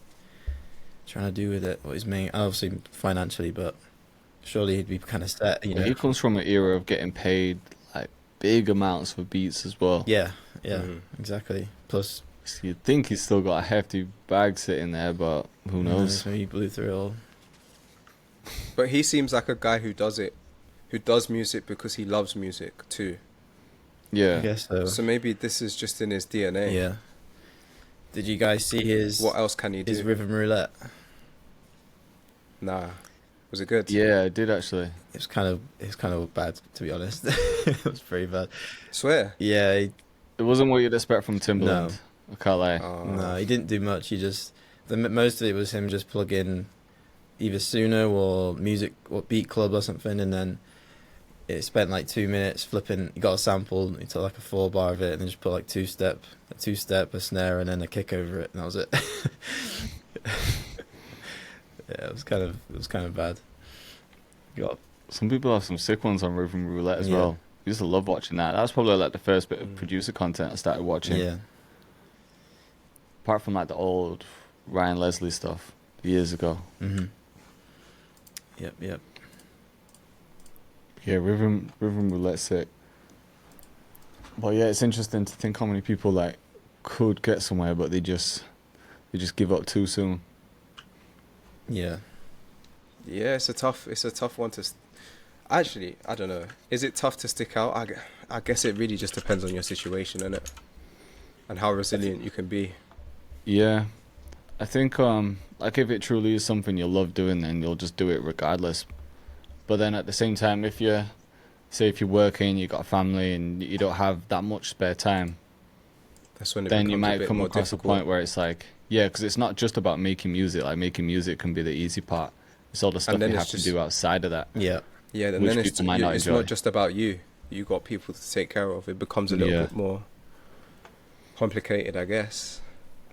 trying to do with it, what he's making, obviously financially, but surely he'd be kind of set, Well, he comes from an era of getting paid like big amounts for beats as well. Yeah, Mhm. exactly. Plus, So you'd think he's still got a hefty bag sitting there, but who knows? Maybe he blew through it all. But he seems like a guy who does music because he loves music too. I Yeah. guess so. So maybe this is just in his DNA. Yeah. Did you guys see his What else can he his do? rhythm roulette? Nah. Was it good? Yeah, I did actually. It was kind of bad, to be honest. It was pretty bad. Swear. Yeah, It wasn't what you'd expect from Timbaland. No. I can't lie. no, he didn't do much. He just most of it was him just plugging either Suno or music or Beat Club or something, and then it spent like 2 minutes flipping. He got a sample. He took like a 4-bar of it, and then just put like two step, a snare, and then a kick over it, and that was it. Yeah, it was kind of bad. Got Some people have some sick ones on Rhythm Roulette as Yeah. well. I used to love watching that. That was probably like the first bit of producer content I started watching. yeah, Apart from like the old Ryan Leslie stuff years ago. yep. Yeah, Rhythm Roulette's sick. But yeah, it's interesting to think how many people like could get somewhere, but they just give up too soon. Yeah. Yeah, it's a tough one to. Actually, I don't know. Is it tough to stick out? I guess it really just depends on your situation, innit? And how resilient you can be. Yeah, I think like if it truly is something you love doing, then you'll just do it regardless. But then at the same time, if you're working, you got a family, and you don't have that much spare time, That's when it then you becomes a might bit come more across difficult. a point where it's like, yeah, because it's not just about making music. Like making music can be the easy part. It's all the stuff then you it's have just- to do outside of that. Yeah. Yeah, and which then it's people might not it's enjoy. not just about you. You got people to take care of. It becomes a little Yeah. bit more complicated, I guess.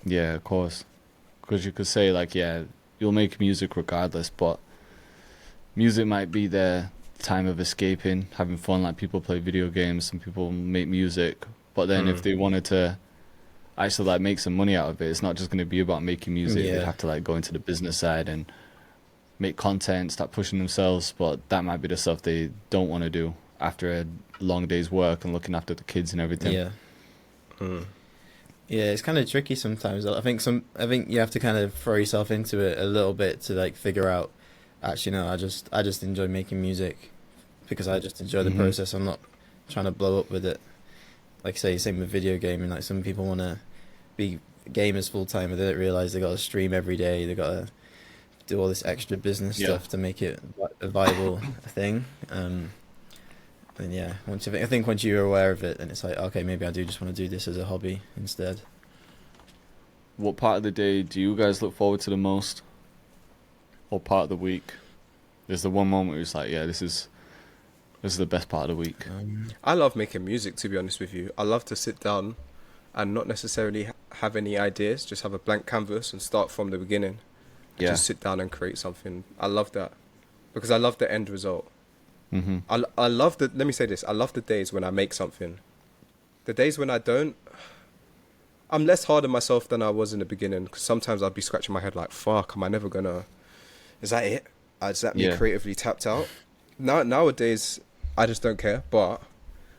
Yeah, of course. Because you could say like, yeah, you'll make music regardless, but music might be their time of escaping, having fun. Like people play video games, some people make music, but then if they wanted to actually like make some money out of it, it's not just going to be about making music. Yeah. They'd have to like go into the business side and make content, start pushing themselves. But that might be the stuff they don't want to do after a long day's work and looking after the kids and everything. Yeah. Yeah, it's kind of tricky sometimes. I think you have to kind of throw yourself into it a little bit to like figure out. Actually, no, I just enjoy making music because I just enjoy the Hmm. process. I'm not trying to blow up with it. Like say, same with video gaming. Like some people want to be gamers full time, but they don't realize they got to stream every day. They got to do all this extra business Yeah. stuff to make it a viable thing. And yeah, I think once you're aware of it, then it's like, okay, maybe I do just want to do this as a hobby instead. What part of the day do you guys look forward to the most? Or part of the week? There's the one moment where it's like, yeah, this is the best part of the week. I love making music, to be honest with you. I love to sit down and not necessarily have any ideas, just have a blank canvas and start from the beginning. And Yeah. just sit down and create something. I love that because I love the end result. Hmm. I love the, let me say this, I love the days when I make something. The days when I don't, I'm less hard on myself than I was in the beginning because sometimes I'd be scratching my head like, fuck, am I never gonna, is that it? Is that me Yeah. creatively tapped out? Nowadays, I just don't care, but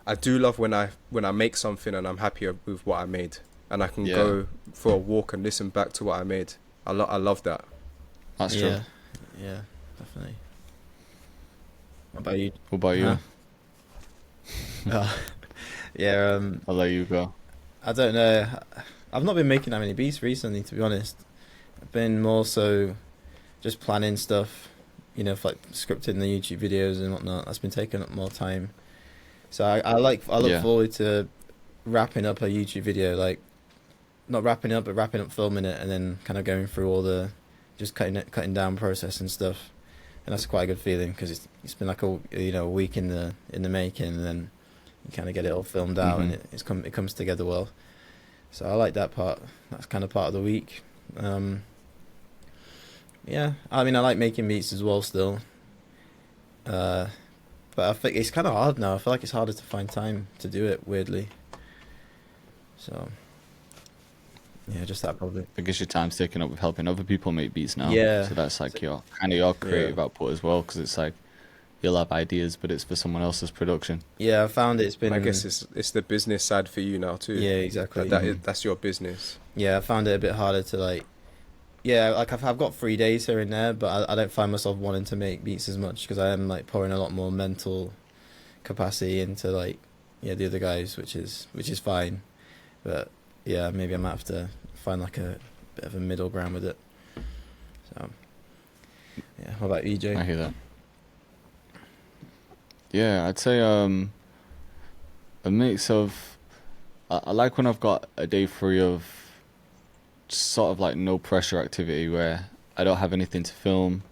I do love when I make something and I'm happy with what I made and I can Yeah. go for a walk and listen back to what I made. I love that. That's true. Yeah, yeah, definitely. What about you? What about you? Huh? Oh, yeah, I'll let you go. I don't know. I've not been making that many beats recently, to be honest. I've been more so just planning stuff, you know, for like scripting the YouTube videos and whatnot. That's been taking up more time. So I look Yeah. forward to wrapping up a YouTube video, like not wrapping up, but wrapping up filming it and then kind of going through all the just cutting down process and stuff. And that's quite a good feeling because it's been like a week in the making, and then you kind of get it all filmed out and Mhm. it comes together well. So I like that part. That's kind of part of the week. Yeah, I mean I like making beats as well still. But I think it's kind of hard now. I feel like it's harder to find time to do it weirdly. So yeah, just that probably. I guess your time's taken up with helping other people make beats now. Yeah. So that's like your kind of your creative output as well, because it's like you'll have ideas, but it's for someone else's production. Yeah, I found it's been. I guess it's the business side for you now too. Yeah, exactly. That's your business. Yeah, I found it a bit harder to like. Yeah, like I've got 3 days here and there, but I don't find myself wanting to make beats as much because I am like pouring a lot more mental capacity into like the other guys, which is fine. But yeah, maybe I might have to find like a bit of a middle ground with it. So yeah, what about you, Jay? I hear that. Yeah, I'd say a mix of. I like when I've got a day free of sort of like no pressure activity where I don't have anything to film.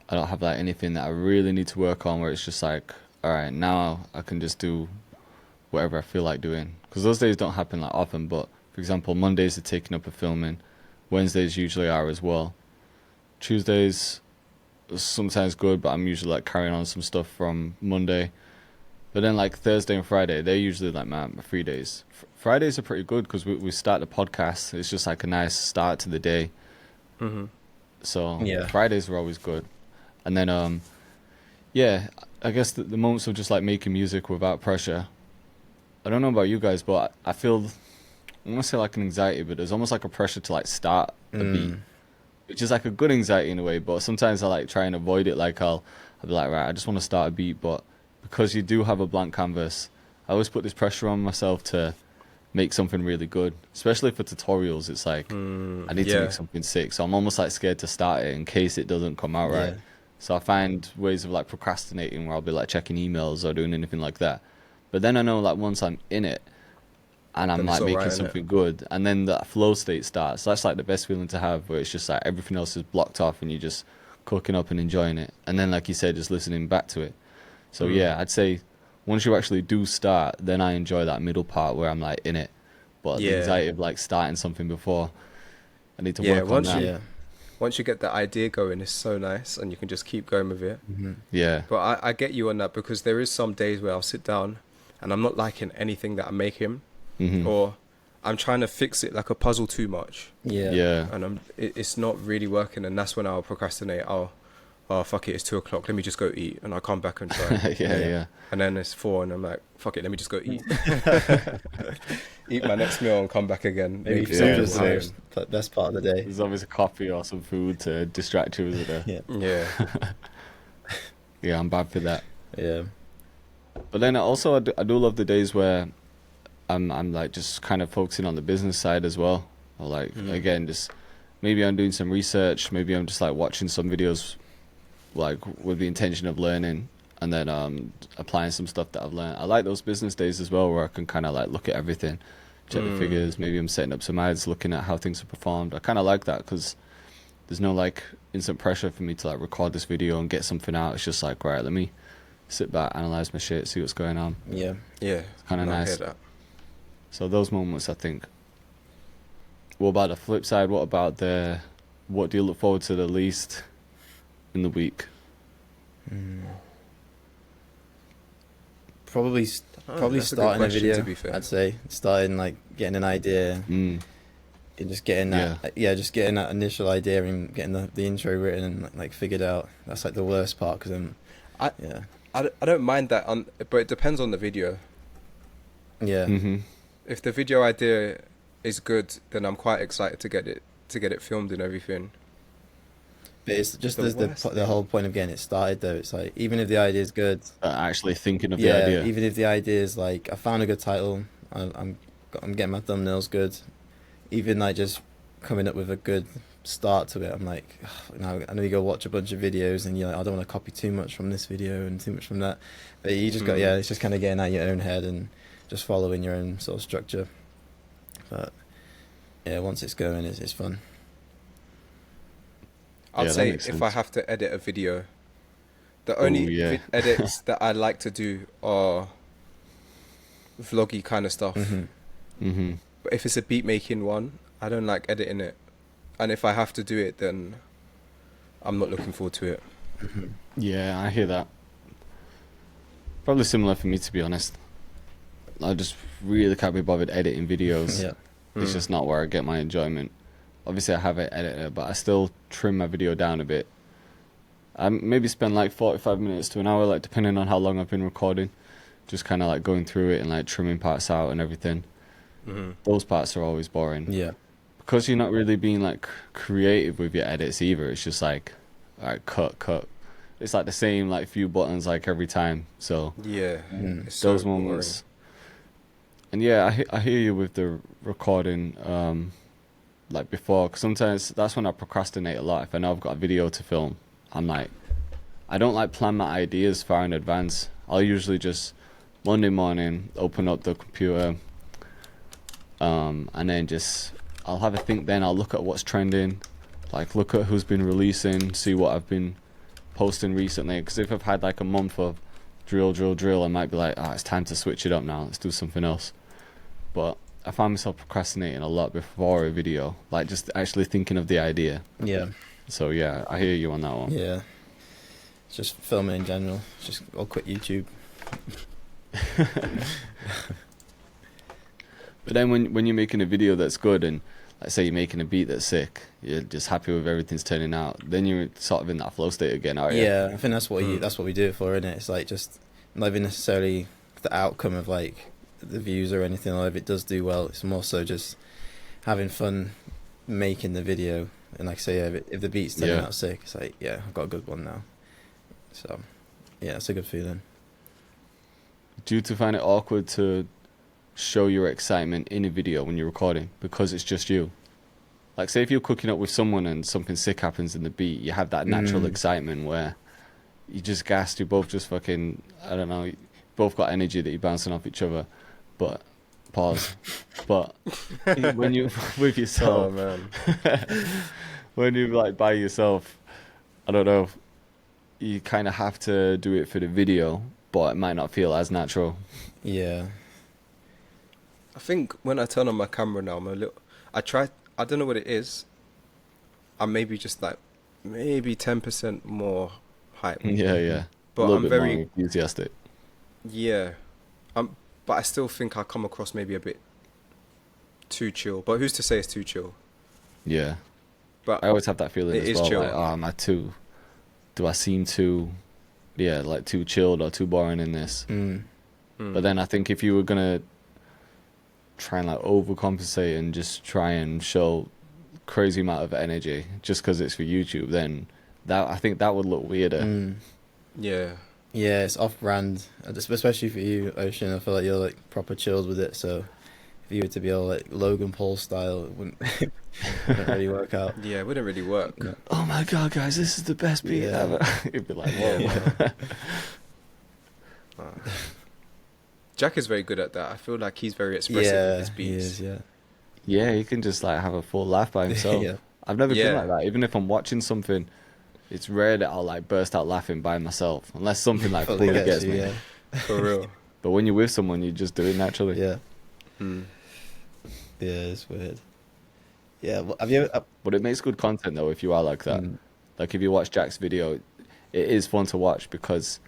I don't have like anything that I really need to work on, where it's just like, all right, now I can just do whatever I feel like doing. Because those days don't happen like often, but for example, Mondays are taken up with filming. Wednesdays usually are as well. Tuesdays are sometimes good, but I'm usually like carrying on some stuff from Monday. But then like Thursday and Friday, they're usually like my 3 days. Fridays are pretty good because we start the podcast. It's just like a nice start to the day. Mm-hmm. So Yeah. Fridays are always good. And then yeah, I guess the moments of just like making music without pressure. I don't know about you guys, but I feel, I want to say like an anxiety, but there's almost like a pressure to like start a beat, which is like a good anxiety in a way. But sometimes I like try and avoid it. Like I'll be like, right, I just want to start a beat, but because you do have a blank canvas, I always put this pressure on myself to make something really good, especially for tutorials. It's like I need to make something sick, so I'm almost like scared to start it in case it doesn't come out right. Yeah. So I find ways of like procrastinating where I'll be like checking emails or doing anything like that. But then I know like once I'm in it and I'm Then like it's all making right, innit? something good, and then that flow state starts. That's like the best feeling to have, where it's just like everything else is blocked off and you're just cooking up and enjoying it. And then like you said, just listening back to it. So yeah, I'd say once you actually do start, then I enjoy that middle part where I'm like in it. But the Yeah. anxiety of like starting something before, I need to Yeah, work on once that. Yeah. Once you get that idea going, it's so nice, and you can just keep going with it. Mm-hmm. Yeah. But I get you on that because there is some days where I'll sit down and I'm not liking anything that I'm making, Mhm. or I'm trying to fix it like a puzzle too much, Yeah. Yeah. and it's not really working, and that's when I'll procrastinate. Oh fuck it, it's 2 o'clock. Let me just go eat, and I'll come back and try. Yeah, yeah. And then it's 4, and I'm like, fuck it, let me just go eat. eat my next meal and come back again. Maybe Maybe some something's is something. the best part of the day. There's always a coffee or some food to distract you, isn't there? Yeah, Yeah. Yeah, I'm bad for that. yeah, But then also I do love the days where I'm like just kind of focusing on the business side as well. Or like again, just maybe I'm doing some research, maybe I'm just like watching some videos like with the intention of learning and then applying some stuff that I've learned. I like those business days as well where I can kind of like look at everything, check the figures, maybe I'm setting up some ads, looking at how things are performed. I kind of like that because there's no like instant pressure for me to like record this video and get something out. It's just like, right, let me sit back, analyze my shit, see what's going on. yeah. Yeah. It's kind of No, I nice. hear that. So those moments, I think. What about the flip side? What about what do you look forward to the least in the week? Probably that's a good starting a question, video. to be fair. I'd say starting like getting an idea Mm. and just getting that. Yeah, just getting that initial idea and getting the intro written and like figured out. That's like the worst part because I- yeah, I don't mind that, but it depends on the video. yeah, Mm-hmm. If the video idea is good, then I'm quite excited to get it filmed and everything. But it's just The there's worst the whole point of getting it started though. It's like even if the idea is good, Actually thinking of the yeah, idea. even if the idea is like I found a good title, I'm getting my thumbnails good. Even like just coming up with a good start to it, I'm like, now I know you go watch a bunch of videos and you're like, I don't want to copy too much from this video and too much from that. But you just got it's just kind of getting out of your own head and just following your own sort of structure. But yeah, once it's going, it's fun. I'd that say makes if sense. I have to edit a video, the only yeah. edits that I like to do are vloggy kind of stuff. Mm-hmm. But if it's a beat making one, I don't like editing it. And if I have to do it, then I'm not looking forward to it. Yeah, I hear that. Probably similar for me, to be honest. I just really can't be bothered editing videos. Yeah, It's just not where I get my enjoyment. Obviously, I have an editor, but I still trim my video down a bit. I maybe spend like 45 minutes to an hour, like depending on how long I've been recording. Just kind of like going through it and like trimming parts out and everything. Those parts are always boring. yeah, Because you're not really being like creative with your edits either. It's just like, all right, cut. It's like the same like few buttons like every time. So Yeah. Mm. It's so those moments. And yeah, I hear you with the recording. Like before, because sometimes that's when I procrastinate a lot. If I know I've got a video to film, I'm like, I don't like plan my ideas far in advance. I'll usually just Monday morning open up the computer, and then just I'll have a think. Then I'll look at what's trending, like look at who's been releasing, see what I've been posting recently. Because if I've had like a month of drill, I might be like, it's time to switch it up now. Let's do something else. But I find myself procrastinating a lot before a video, like just actually thinking of the idea. yeah, So yeah, I hear you on that one. yeah. It's just filming in general. It's just I'll quit YouTube. But then when you're making a video that's good and like say you're making a beat that's sick, you're just happy with everything's turning out, then you're sort of in that flow state again, aren't you? Yeah, I think that's what we do it for, isn't it? It's like just not even necessarily the outcome of like the views or anything, or if it does do well. It's more so just having fun making the video. And like I say, if the beat's turning out sick, it's like, yeah, I've got a good one now. So yeah, it's a good feeling. Do you find it awkward to show your excitement in a video when you're recording because it's just you? Like say if you're cooking up with someone and something sick happens in the beat, you have that natural excitement where you just gassed, you both just fucking, I don't know, you both got energy that you're bouncing off each other. But pause. But when you with yourself, Oh man. when you like by yourself, I don't know, you kind of have to do it for the video, but it might not feel as natural. Yeah, I think when I turn on my camera now, I don't know what it is. I'm maybe just like, maybe 10% more hype. Yeah. But a little I'm bit very, more enthusiastic. yeah. But I still think I come across maybe a bit too chill. But who's to say it's too chill? Yeah. But I always have that feeling it as is well. chill. Like, am I too? Do I seem too? Yeah, like too chilled or too boring in this? But then I think if you were gonna try and like overcompensate and just try and show crazy amount of energy just because it's for YouTube, then I think that would look weirder. Yeah. Yeah, it's off-brand, especially for you, Ocean. I feel like you're like proper chilled with it. So if you were to be all like Logan Paul style, it wouldn't, wouldn't really work out. Yeah, it wouldn't really work. No. Oh my god, guys, this is the best beat ever. It'd be like, whoa. Yeah. Jack is very good at that. I feel like he's very expressive with his beats. He is, yeah. Yeah, he can just like have a full laugh by himself. Yeah. I've never been Yeah. like that. Even if I'm watching something, it's rare that I'll like burst out laughing by myself, unless something like Fully fully gets you, me. yeah. For real. But when you're with someone, you just do it naturally. Yeah. Mm. Yeah, it's weird. Yeah, well, have you ever... But it makes good content though if you are like that. Like if you watch Jack's video, it is fun to watch because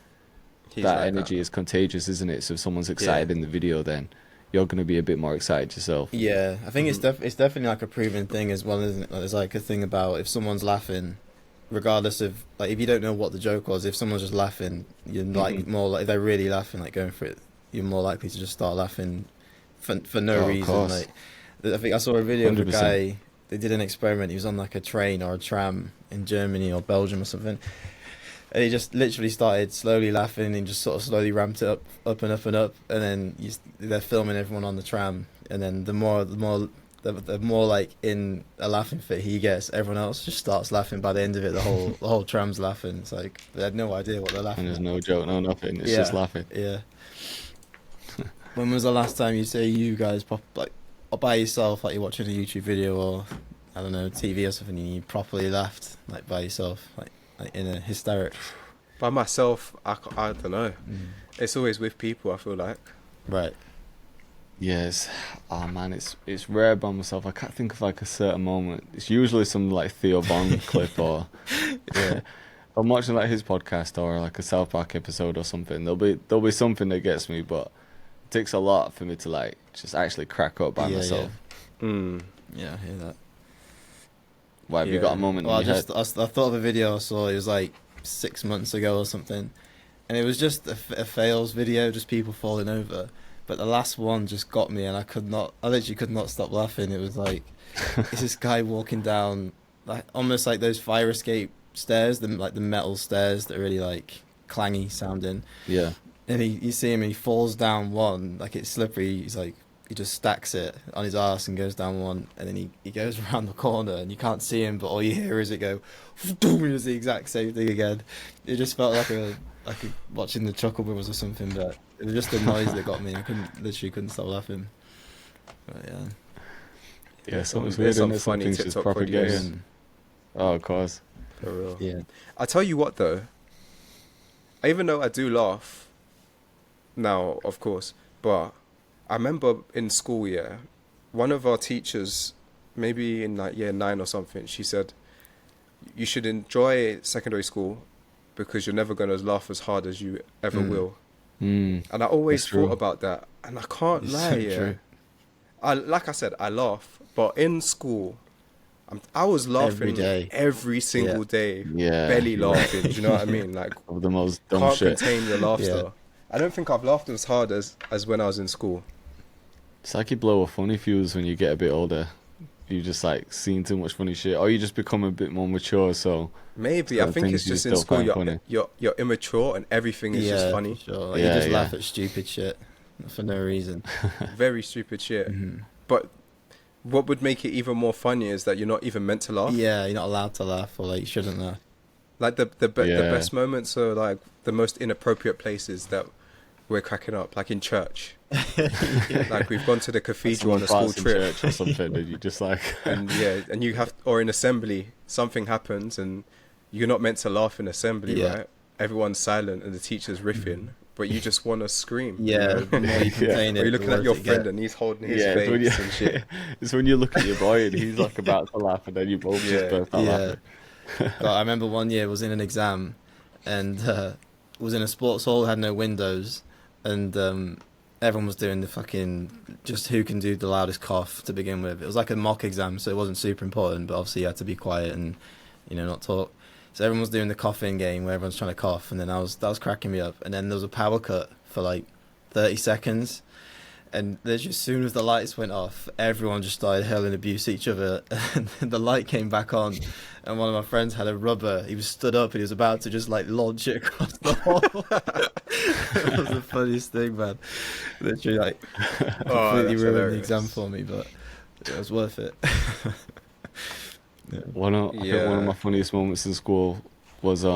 He's that like energy is contagious, isn't it? So if someone's excited in the video, then you're going to be a bit more excited yourself. Yeah, I think it's definitely like a proven thing as well, isn't it? Like, there's like a thing about if someone's laughing, regardless of like if you don't know what the joke was, if someone's just laughing, you're like more like if they're really laughing, like going for it, you're more likely to just start laughing for no reason. Like I think I saw a video of a 100%. guy. They did an experiment. He was on like a train or a tram in Germany or Belgium or something. And he just literally started slowly laughing and just sort of slowly ramped it up and up and up. And then they're filming everyone on the tram. And then the more like in a laughing fit he gets, everyone else just starts laughing. By the end of it, the whole tram's laughing. It's like they had no idea what they're laughing And there's at. no joke, no nothing. It's just laughing. Yeah. When was the last time you guys like by yourself, like you're watching a YouTube video or I don't know TV or something, and you properly laughed like by yourself, like in a hysteric? By myself, I don't know. It's always with people, I feel like. Right. Yes. Oh man, it's rare by myself. I can't think of like a certain moment. It's usually some like Theo Von clip or I'm watching like his podcast or like a South Park episode or something. There'll be something that gets me, but it takes a lot for me to like just actually crack up by myself. Yeah, I hear that. Why have you got a moment? Well, in your head? I thought of a video I saw. It was like 6 months ago or something, and it was just a fails video, just people falling over. But the last one just got me, and I literally could not stop laughing. It was like it's this guy walking down, like almost like those fire escape stairs, like the metal stairs that are really like clangy sounding. Yeah. And you see him, and he falls down one, like it's slippery. He's like, he just stacks it on his ass and goes down one, and then he goes around the corner, and you can't see him, but all you hear is it go, boom, it's the exact same thing again. It just felt like watching the Chuckle Brothers or something, but it was just the noise that got me. I literally couldn't stop laughing. But yeah. Yeah, something's There's weird some and funny something's just TikTok proper videos. getting. Oh, of course. For real. Yeah. I tell you what though, even though I do laugh now, of course, but I remember in school, one of our teachers, maybe in like year 9 or something, she said, you should enjoy secondary school because you're never going to laugh as hard as you ever will. And I always thought about that, and I can't lie. True. Like I said, I laugh, but in school, I was laughing every single day, belly laughing. Do you know what I mean? Like Of the most dumb can't shit. contain your laughter. I don't think I've laughed as hard as when I was in school. It's like you blow a funny fuse when you get a bit older. You just like seen too much funny shit, or you just become a bit more mature. So maybe I think it's just in school you're immature and everything is just funny. Sure. Like you just laugh at stupid shit for no reason. Very stupid shit. But what would make it even more funny is that you're not even meant to laugh. Yeah, you're not allowed to laugh, or like you shouldn't laugh. Like the best moments are like the most inappropriate places that we're cracking up, like in church. Like we've gone to the cathedral on a school trip church or something, and you just like and you have, or in assembly something happens and you're not meant to laugh in assembly, right? Everyone's silent and the teacher's riffing, but you just want to scream. Yeah, the more you contain it, or you're looking at your friend and he's holding his face and shit. It's when you look at your boy and he's like about to laugh, and then you both just burst out laughing. God, I remember one year was in an exam, and was in a sports hall, had no windows, and everyone was doing the fucking just who can do the loudest cough to begin with. It was like a mock exam, so it wasn't super important, but obviously you had to be quiet and not talk. So everyone was doing the coughing game where everyone's trying to cough, and then that was cracking me up. And then there was a power cut for like 30 seconds, And literally, as soon as the lights went off, everyone just started hurling abuse at each other. And then the light came back on, and one of my friends had a rubber. He was stood up and he was about to just like launch it across the hall. It was the funniest thing, man. Literally, like, completely ruined the exam for me, but it was worth it. I think one of my funniest moments in school was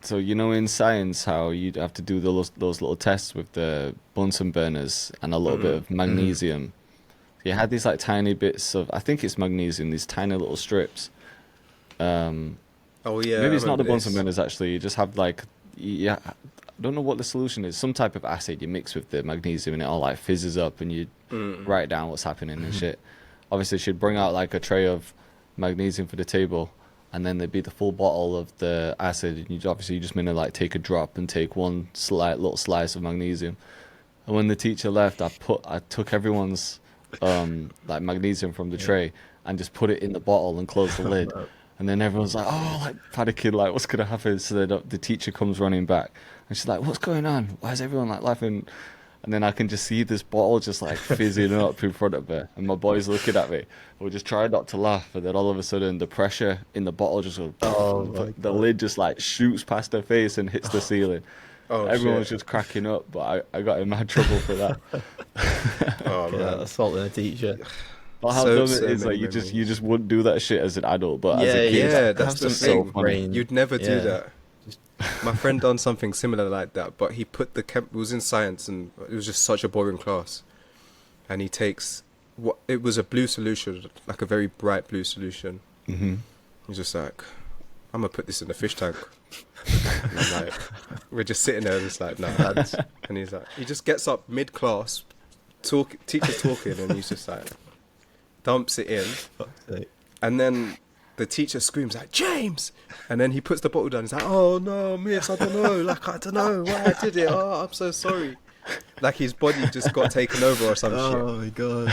so you know in science how you'd have to do those little tests with the Bunsen burners and a little bit of magnesium. You had these like tiny bits of, I think it's magnesium, these tiny little strips. Oh yeah. Maybe it's not the Bunsen burners actually. You just have like, I don't know what the solution is. Some type of acid you mix with the magnesium and it all like fizzes up and you write down what's happening and shit. Obviously she'd bring out like a tray of magnesium for the table, and then there'd be the full bottle of the acid, and you just meant to like take a drop and take one little slice of magnesium. And when the teacher left, I took everyone's like magnesium from the tray and just put it in the bottle and closed the lid. And then everyone's like, oh, like panicking, like what's gonna happen? So the teacher comes running back and she's like, what's going on? Why is everyone like laughing? And then I can just see this bottle just like fizzing up in front of her, and my boys looking at me. We're just trying not to laugh, and then all of a sudden the pressure in the bottle just goes, the lid just like shoots past her face and hits the ceiling. Everyone's just cracking up, but I got in mad trouble for that. Oh man, assaulting a teacher. But how dumb it is, like you just wouldn't do that shit as an adult, but as a kid, that's the so thing. funny. You'd never do that. My friend done something similar like that, but he put it was in science, and it was just such a boring class. And he takes it was a blue solution, like a very bright blue solution. He's just like, I'm gonna put this in the fish tank. And I'm like, we're just sitting there, just like, nah. And he's like, he just gets up mid class, teacher's talking, and he's just like, dumps it in, and then the teacher screams like, James! And then he puts the bottle down. He's like, oh no, miss, I don't know. Like, I don't know why I did it. Oh, I'm so sorry. Like his body just got taken over or some shit. Oh my god.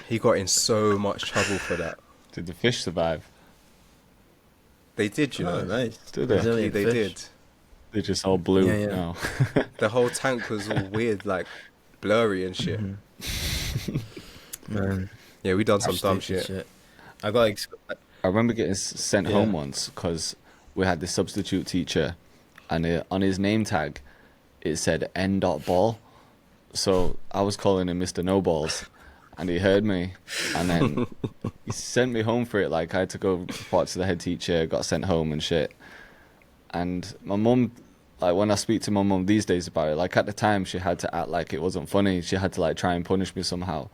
He got in so much trouble for that. Did the fish survive? They did, you know. Nice. Did they? They did. They're just all blue now. The whole tank was all weird, like blurry and shit. Man. Yeah, we done some dumb shit. I got. I remember getting sent home once because we had this substitute teacher, and on his name tag, it said N.ball. So I was calling him Mr. No Balls, and he heard me, and then he sent me home for it. Like I had to go report to the head teacher, got sent home and shit. And my mum, like when I speak to my mum these days about it, like at the time she had to act like it wasn't funny. She had to like try and punish me somehow.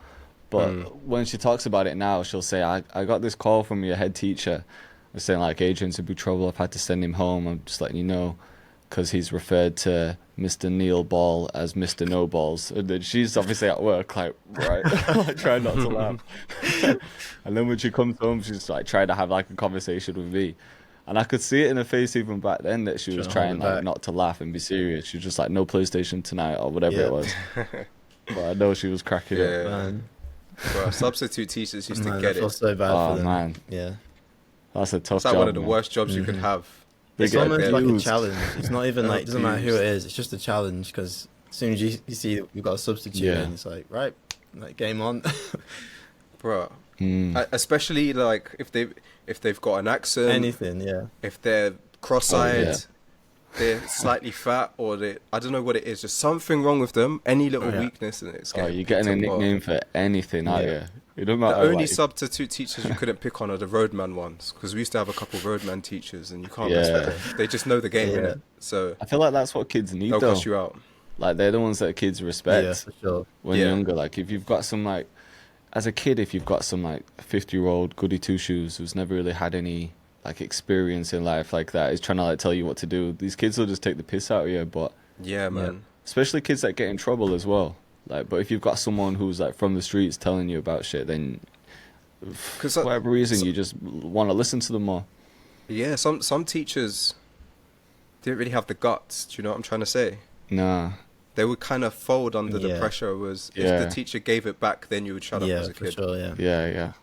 But when she talks about it now, she'll say, I got this call from your head teacher saying, like, Adrian's in big trouble. I've had to send him home. I'm just letting you know because he's referred to Mr. Neil Ball as Mr. No Balls. And then she's obviously at work, like, right, like, trying not to laugh. And then when she comes home, she's, like, trying to have, like, a conversation with me. And I could see it in her face even back then that she was trying, like, not to laugh and be serious. She was just like, no PlayStation tonight or whatever it was. But I know she was cracking up. Man. Bro, substitute teachers used to get it. I feel so bad for them. Man. Yeah. That's a tough It's like job, one of the man. worst jobs you could have. It's get almost like a abused. challenge. It's not even like, it doesn't matter who it is. It's just a challenge because as soon as you see that you've got a substitute in, it's like, right, like game on. Bro. Especially like if they've got an accent. Anything, yeah. If they're cross-eyed. They're slightly fat, or I don't know what it is, just something wrong with them, any little weakness, and it's you're getting a nickname for anything, aren't you? It don't matter, the only like, substitute teachers you couldn't pick on are the roadman ones, because we used to have a couple of roadman teachers, and you can't mess with them. They just know the game, innit? So I feel like that's what kids need, they'll though. cuss you out. Like, they're the ones that kids respect for sure. when you're younger. Like, if you've got some, like, as a kid, if you've got some, like, 50-year-old goody two-shoes who's never really had any like experience in life like that, is trying to like tell you what to do, these kids will just take the piss out of you. But man, especially kids that get in trouble as well. Like, but if you've got someone who's like from the streets telling you about shit, then for whatever reason you just want to listen to them more. Yeah, some teachers didn't really have the guts. Do you know what I'm trying to say? Nah. They would kind of fold under the pressure. Was if the teacher gave it back, then you would shut up as a kid. Sure, yeah.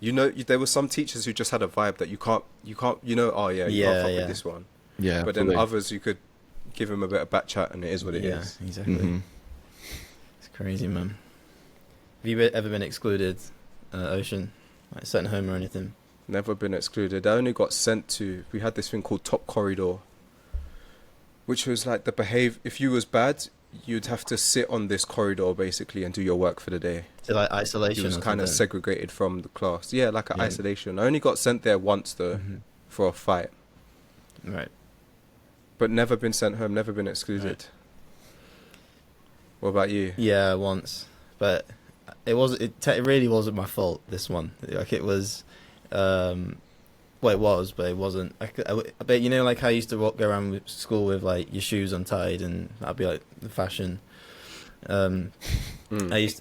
You know, there were some teachers who just had a vibe that you can't, you can't fuck with this one. Yeah. But then others, you could give them a bit of back chat, and it is what it is. Exactly. crazy, man. Have you ever been excluded, Ocean? Like sent home or anything? Never been excluded. I only got sent to. We had this thing called Top Corridor, which was like if you was bad, you'd have to sit on this corridor basically and do your work for the day. So like isolation. It was or kind of something? segregated from the class. Yeah, like an Yeah. isolation. I only got sent there once though for a fight, Right. but never been sent home. Never been excluded. Right. What about you? Yeah, once, but it really wasn't my fault. This one, like it was, well, it was, but it wasn't. But you know, like how I used to go around with school with like your shoes untied, and that'd be like the fashion. I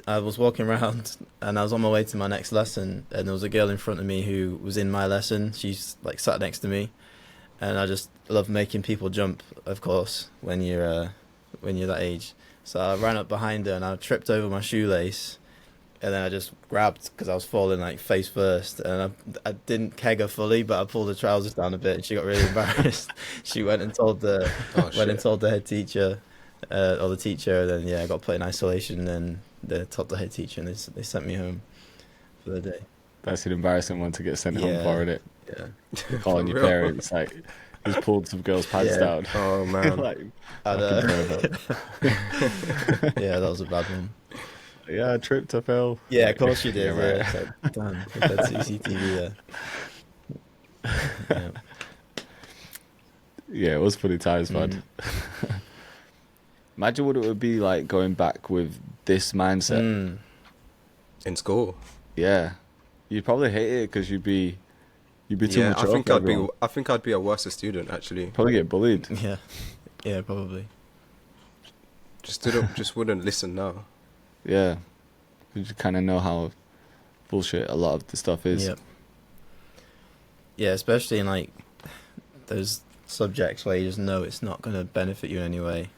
was walking around, and I was on my way to my next lesson, and there was a girl in front of me who was in my lesson. She's like sat next to me, and I just love making people jump, of course, when you're that age. So I ran up behind her and I tripped over my shoelace, and then I just grabbed because I was falling like face first, and I didn't keg her fully, but I pulled her trousers down a bit, and she got really embarrassed. She went and told the head teacher, or the teacher, and then yeah, I got put in isolation, and they told the head teacher, and they sent me home for the day. That's an embarrassing one to get sent home for, isn't it? Yeah. Calling your parents like, he's pulled some girls' pants down. Oh man. Like, yeah, that was a bad one. yeah, I tripped, I fell. Yeah, of course you did. Yeah, right. Yeah, like, damn, we had CCTV there. Yeah. Yeah, it was funny times, man. Imagine what it would be like going back with this mindset. In school. Yeah, you'd probably hate it because you'd be too much. I think I'd be a worse student actually. Probably get bullied. Yeah, probably. Just wouldn't listen now. Yeah, you just kind of know how bullshit a lot of the stuff is. Yep. Yeah, especially in like those subjects where you just know it's not going to benefit you in any way.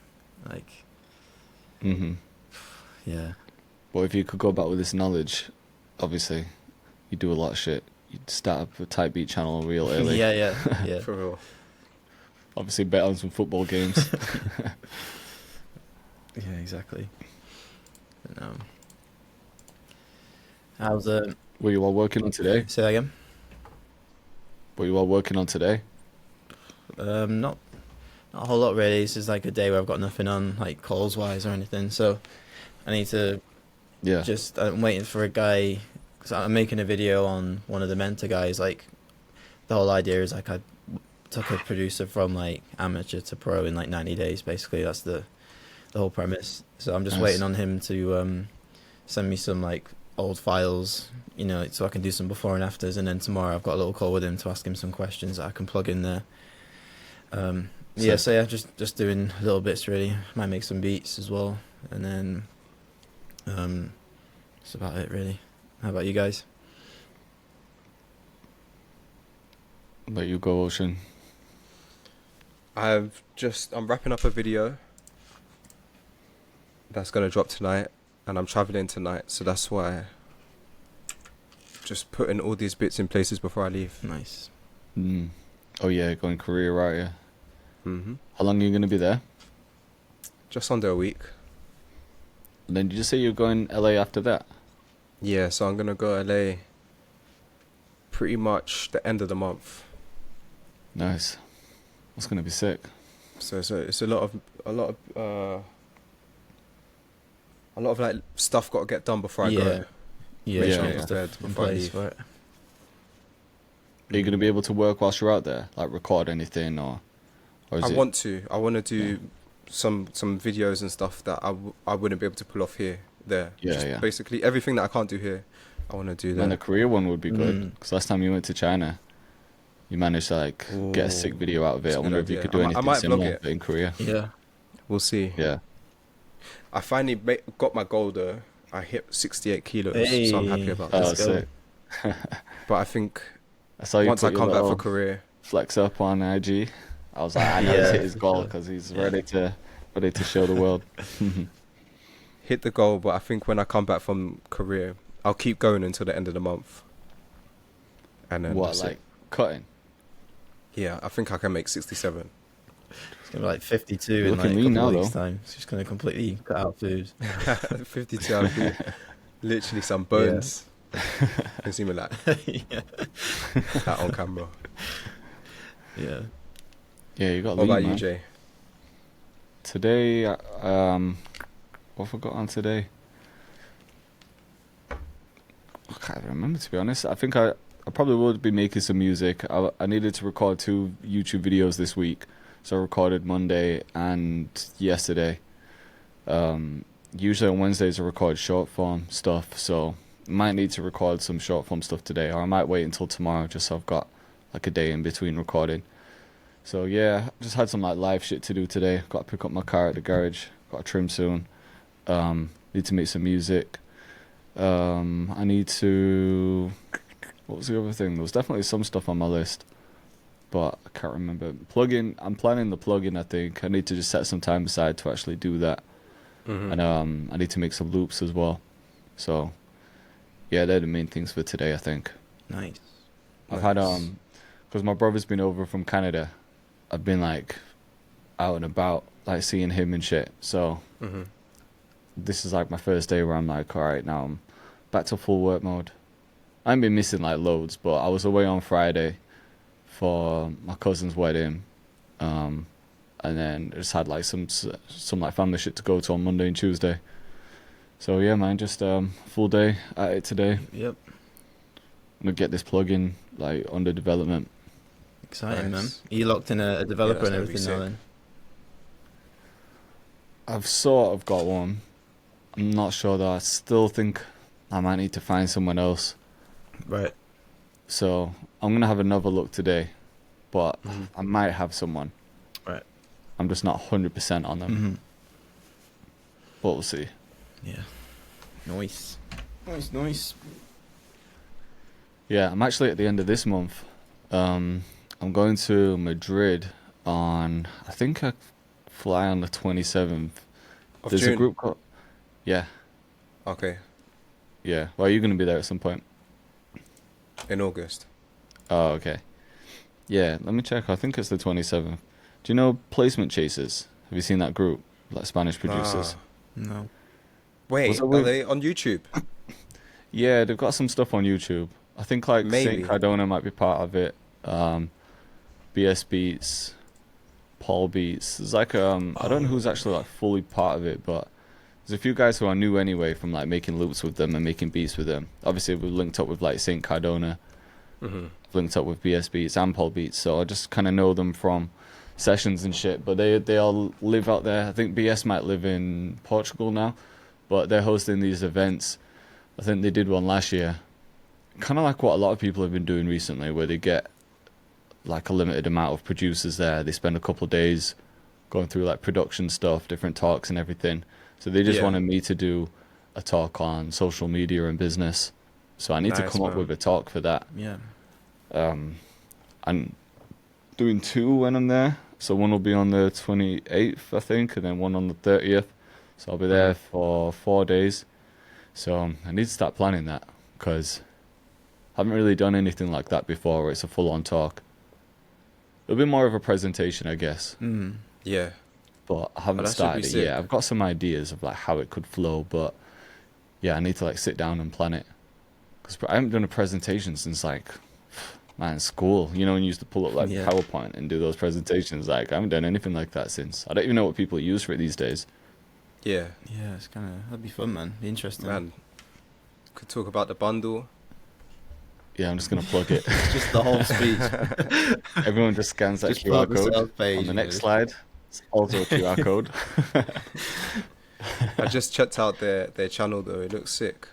Like, yeah. Well, if you could go back with this knowledge, obviously, you'd do a lot of shit. You'd start up a Type Beat channel real early. yeah. For real. Obviously, bet on some football games. Yeah, exactly. And, how's Were you all working on today? Say that again. Were you all working on today? Not a whole lot really. This is like a day where I've got nothing on, like calls wise or anything. So I need to I'm waiting for a guy. Cause I'm making a video on one of the mentor guys. Like the whole idea is like I took a producer from like amateur to pro in like 90 days. Basically, that's the whole premise. So I'm just waiting on him to send me some like old files, you know, so I can do some before and afters. And then tomorrow I've got a little call with him to ask him some questions that I can plug in there. Just doing little bits really. Might make some beats as well, and then that's about it really. How about you guys? Let you go, Ocean. I'm wrapping up a video that's gonna drop tonight, and I'm traveling tonight, so that's why. Just putting all these bits in places before I leave. Nice. Oh yeah, going Korea, right? Yeah. How long are you gonna be there? Just under a week. And then did you say you're going LA after that? Yeah, so I'm gonna go LA pretty much the end of the month. Nice. That's gonna be sick. So it's a lot of like stuff got to get done before I go. Yeah, Before I leave. Right. Are you gonna be able to work whilst you're out there, like record anything, or is it? I want to do some videos and stuff that I wouldn't be able to pull off here. Basically everything that I can't do here, I want to do there. And the Korea one would be good, because last time you went to China, you managed to like get a sick video out of it. I wonder if you could do anything similar in Korea. Yeah, we'll see. Yeah, I finally got my goal though. I hit 68 kilos, so I'm happy about that. Oh, sick. But I think I saw you once I come back for Korea, flex up on IG. I was like, I know he's hit his goal because he's ready to show the world. Hit the goal, but I think when I come back from Korea, I'll keep going until the end of the month. And then what, like cutting? Yeah, I think I can make 67. gonna be like 52 in like Looking a lean couple now, of weeks' though. time. It's just gonna completely cut out food. 52 hour food. Literally some Yeah. bones. Can see me like Yeah. that on camera. Yeah. Yeah, you got What lean, about you, man. Jay? Today, what have I got on today? I can't remember, to be honest. I think I probably would be making some music. I needed to record 2 YouTube videos this week, so I recorded Monday and yesterday. Usually on Wednesdays I record short form stuff, so I might need to record some short form stuff today, or I might wait until tomorrow just so I've got like a day in between recording. So yeah, just had some like live shit to do today. Got to pick up my car at the garage. Got to trim soon. Need to make some music. I need to. What was the other thing? There was definitely some stuff on my list, but I can't remember. Plugin. I'm planning the plugin. I think I need to just set some time aside to actually do that, and I need to make some loops as well. So, yeah, they're the main things for today. I think Nice. I've had because my brother's been over from Canada. I've been like out and about, like seeing him and shit. So this is like my first day where I'm like, all right, now I'm back to full work mode. I haven't been missing like loads, but I was away on Friday for my cousin's wedding, and then just had like some like family shit to go to on Monday and Tuesday. So yeah, man, just full day at it today. Yep. I'm gonna get this plugin like under development. Exciting, man. Nice. Are you locked in a developer that's and gonna be everything now sick. then? I've sort of got one. I'm not sure though. I still think I might need to find someone else. Right. So I'm gonna have another look today, but I might have someone. Right. I'm just not 100% on them. Mm-hmm. But we'll see. Yeah. Nice. Nice. Yeah, I'm actually at the end of this month. I'm going to Madrid on. I think I fly on the 27th. Of There's June. a group called. Yeah, Okay, yeah. Well, you're gonna be there at some point. in August. Oh, okay. Yeah, let me check. I think it's the 27th. Do you know Placement Chasers? Have you seen that group? Like Spanish producers. No. Wait, Was it are with- they on YouTube? Yeah, they've got some stuff on YouTube. I think like Maybe. Saint Cardona might be part of it. BS Beats, Paul Beats. There's like I don't know who's actually like fully part of it, but there's a few guys who I knew anyway from like making loops with them and making beats with them. Obviously, we linked up with like Saint Cardona, linked up with BS Beats and Paul Beats, so I just kind of know them from sessions and shit. But they all live out there. I think BS might live in Portugal now, but they're hosting these events. I think they did one last year. Kind of like what a lot of people have been doing recently, where they get like a limited amount of producers there. They spend a couple of days going through like production stuff, different talks and everything. So they just Yeah. wanted me to do a talk on social media and business. So I need to Nice, come up man. with a talk for that. Yeah. I'm doing 2 when I'm there. So one will be on the 28th, I think, and then one on the 30th. So I'll be there for 4 days. So I need to start planning that because I haven't really done anything like that before where it's a full-on talk. It'll be more of a presentation, I guess, Mm. Yeah. but I haven't that should be started it sick. yet. I've got some ideas of like how it could flow, but yeah, I need to like sit down and plan it because I haven't done a presentation since like man school. You know, when you used to pull up like Yeah. PowerPoint and do those presentations. Like I haven't done anything like that since. I don't even know what people use for it these days. Yeah. Yeah, it's kind of that'd be fun, man. Be interesting. Man. Could talk about the bundle. Yeah, I'm just gonna plug it. Just the whole speech. Everyone just scans that Just QR plug the code sales page, on the you next know. slide. It's also a QR code. I just checked out their channel though. It looks sick.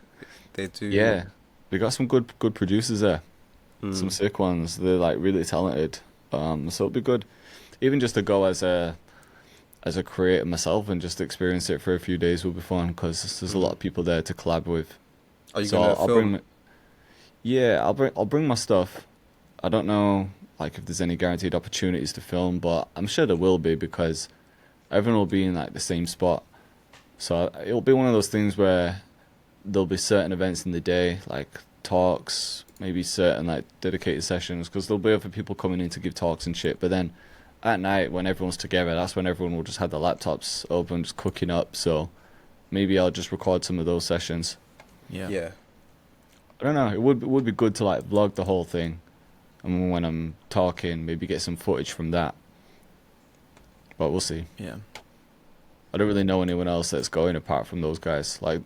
They do. Yeah, they got some good producers there. Mm. Some sick ones. They're like really talented. So it'll be good, even just to go as a creator myself and just experience it for a few days will be fun because there's a lot of people there to collab with. Are you So gonna I'll film? bring. Yeah, I'll bring my stuff. I don't know like if there's any guaranteed opportunities to film, but I'm sure there will be because everyone will be in like the same spot. So it'll be one of those things where there'll be certain events in the day, like talks, maybe certain like dedicated sessions, because there'll be other people coming in to give talks and shit. But then at night when everyone's together, that's when everyone will just have the laptops open, just cooking up. So maybe I'll just record some of those sessions. Yeah. I don't know. It would be good to like vlog the whole thing, and when I'm talking, maybe get some footage from that. But we'll see. Yeah. I don't really know anyone else that's going apart from those guys. Like,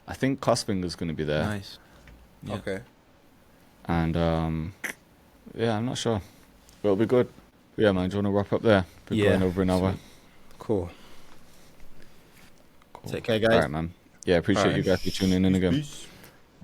I think Cosfinger's going to be there. Nice. Yeah. Okay. And yeah, I'm not sure, but it'll be good. Yeah, man. Do you want to wrap up there? We're going over an hour. Cool. Cool. Take care, guys. All right, man. Yeah, appreciate All right. you guys for tuning in again. Peace.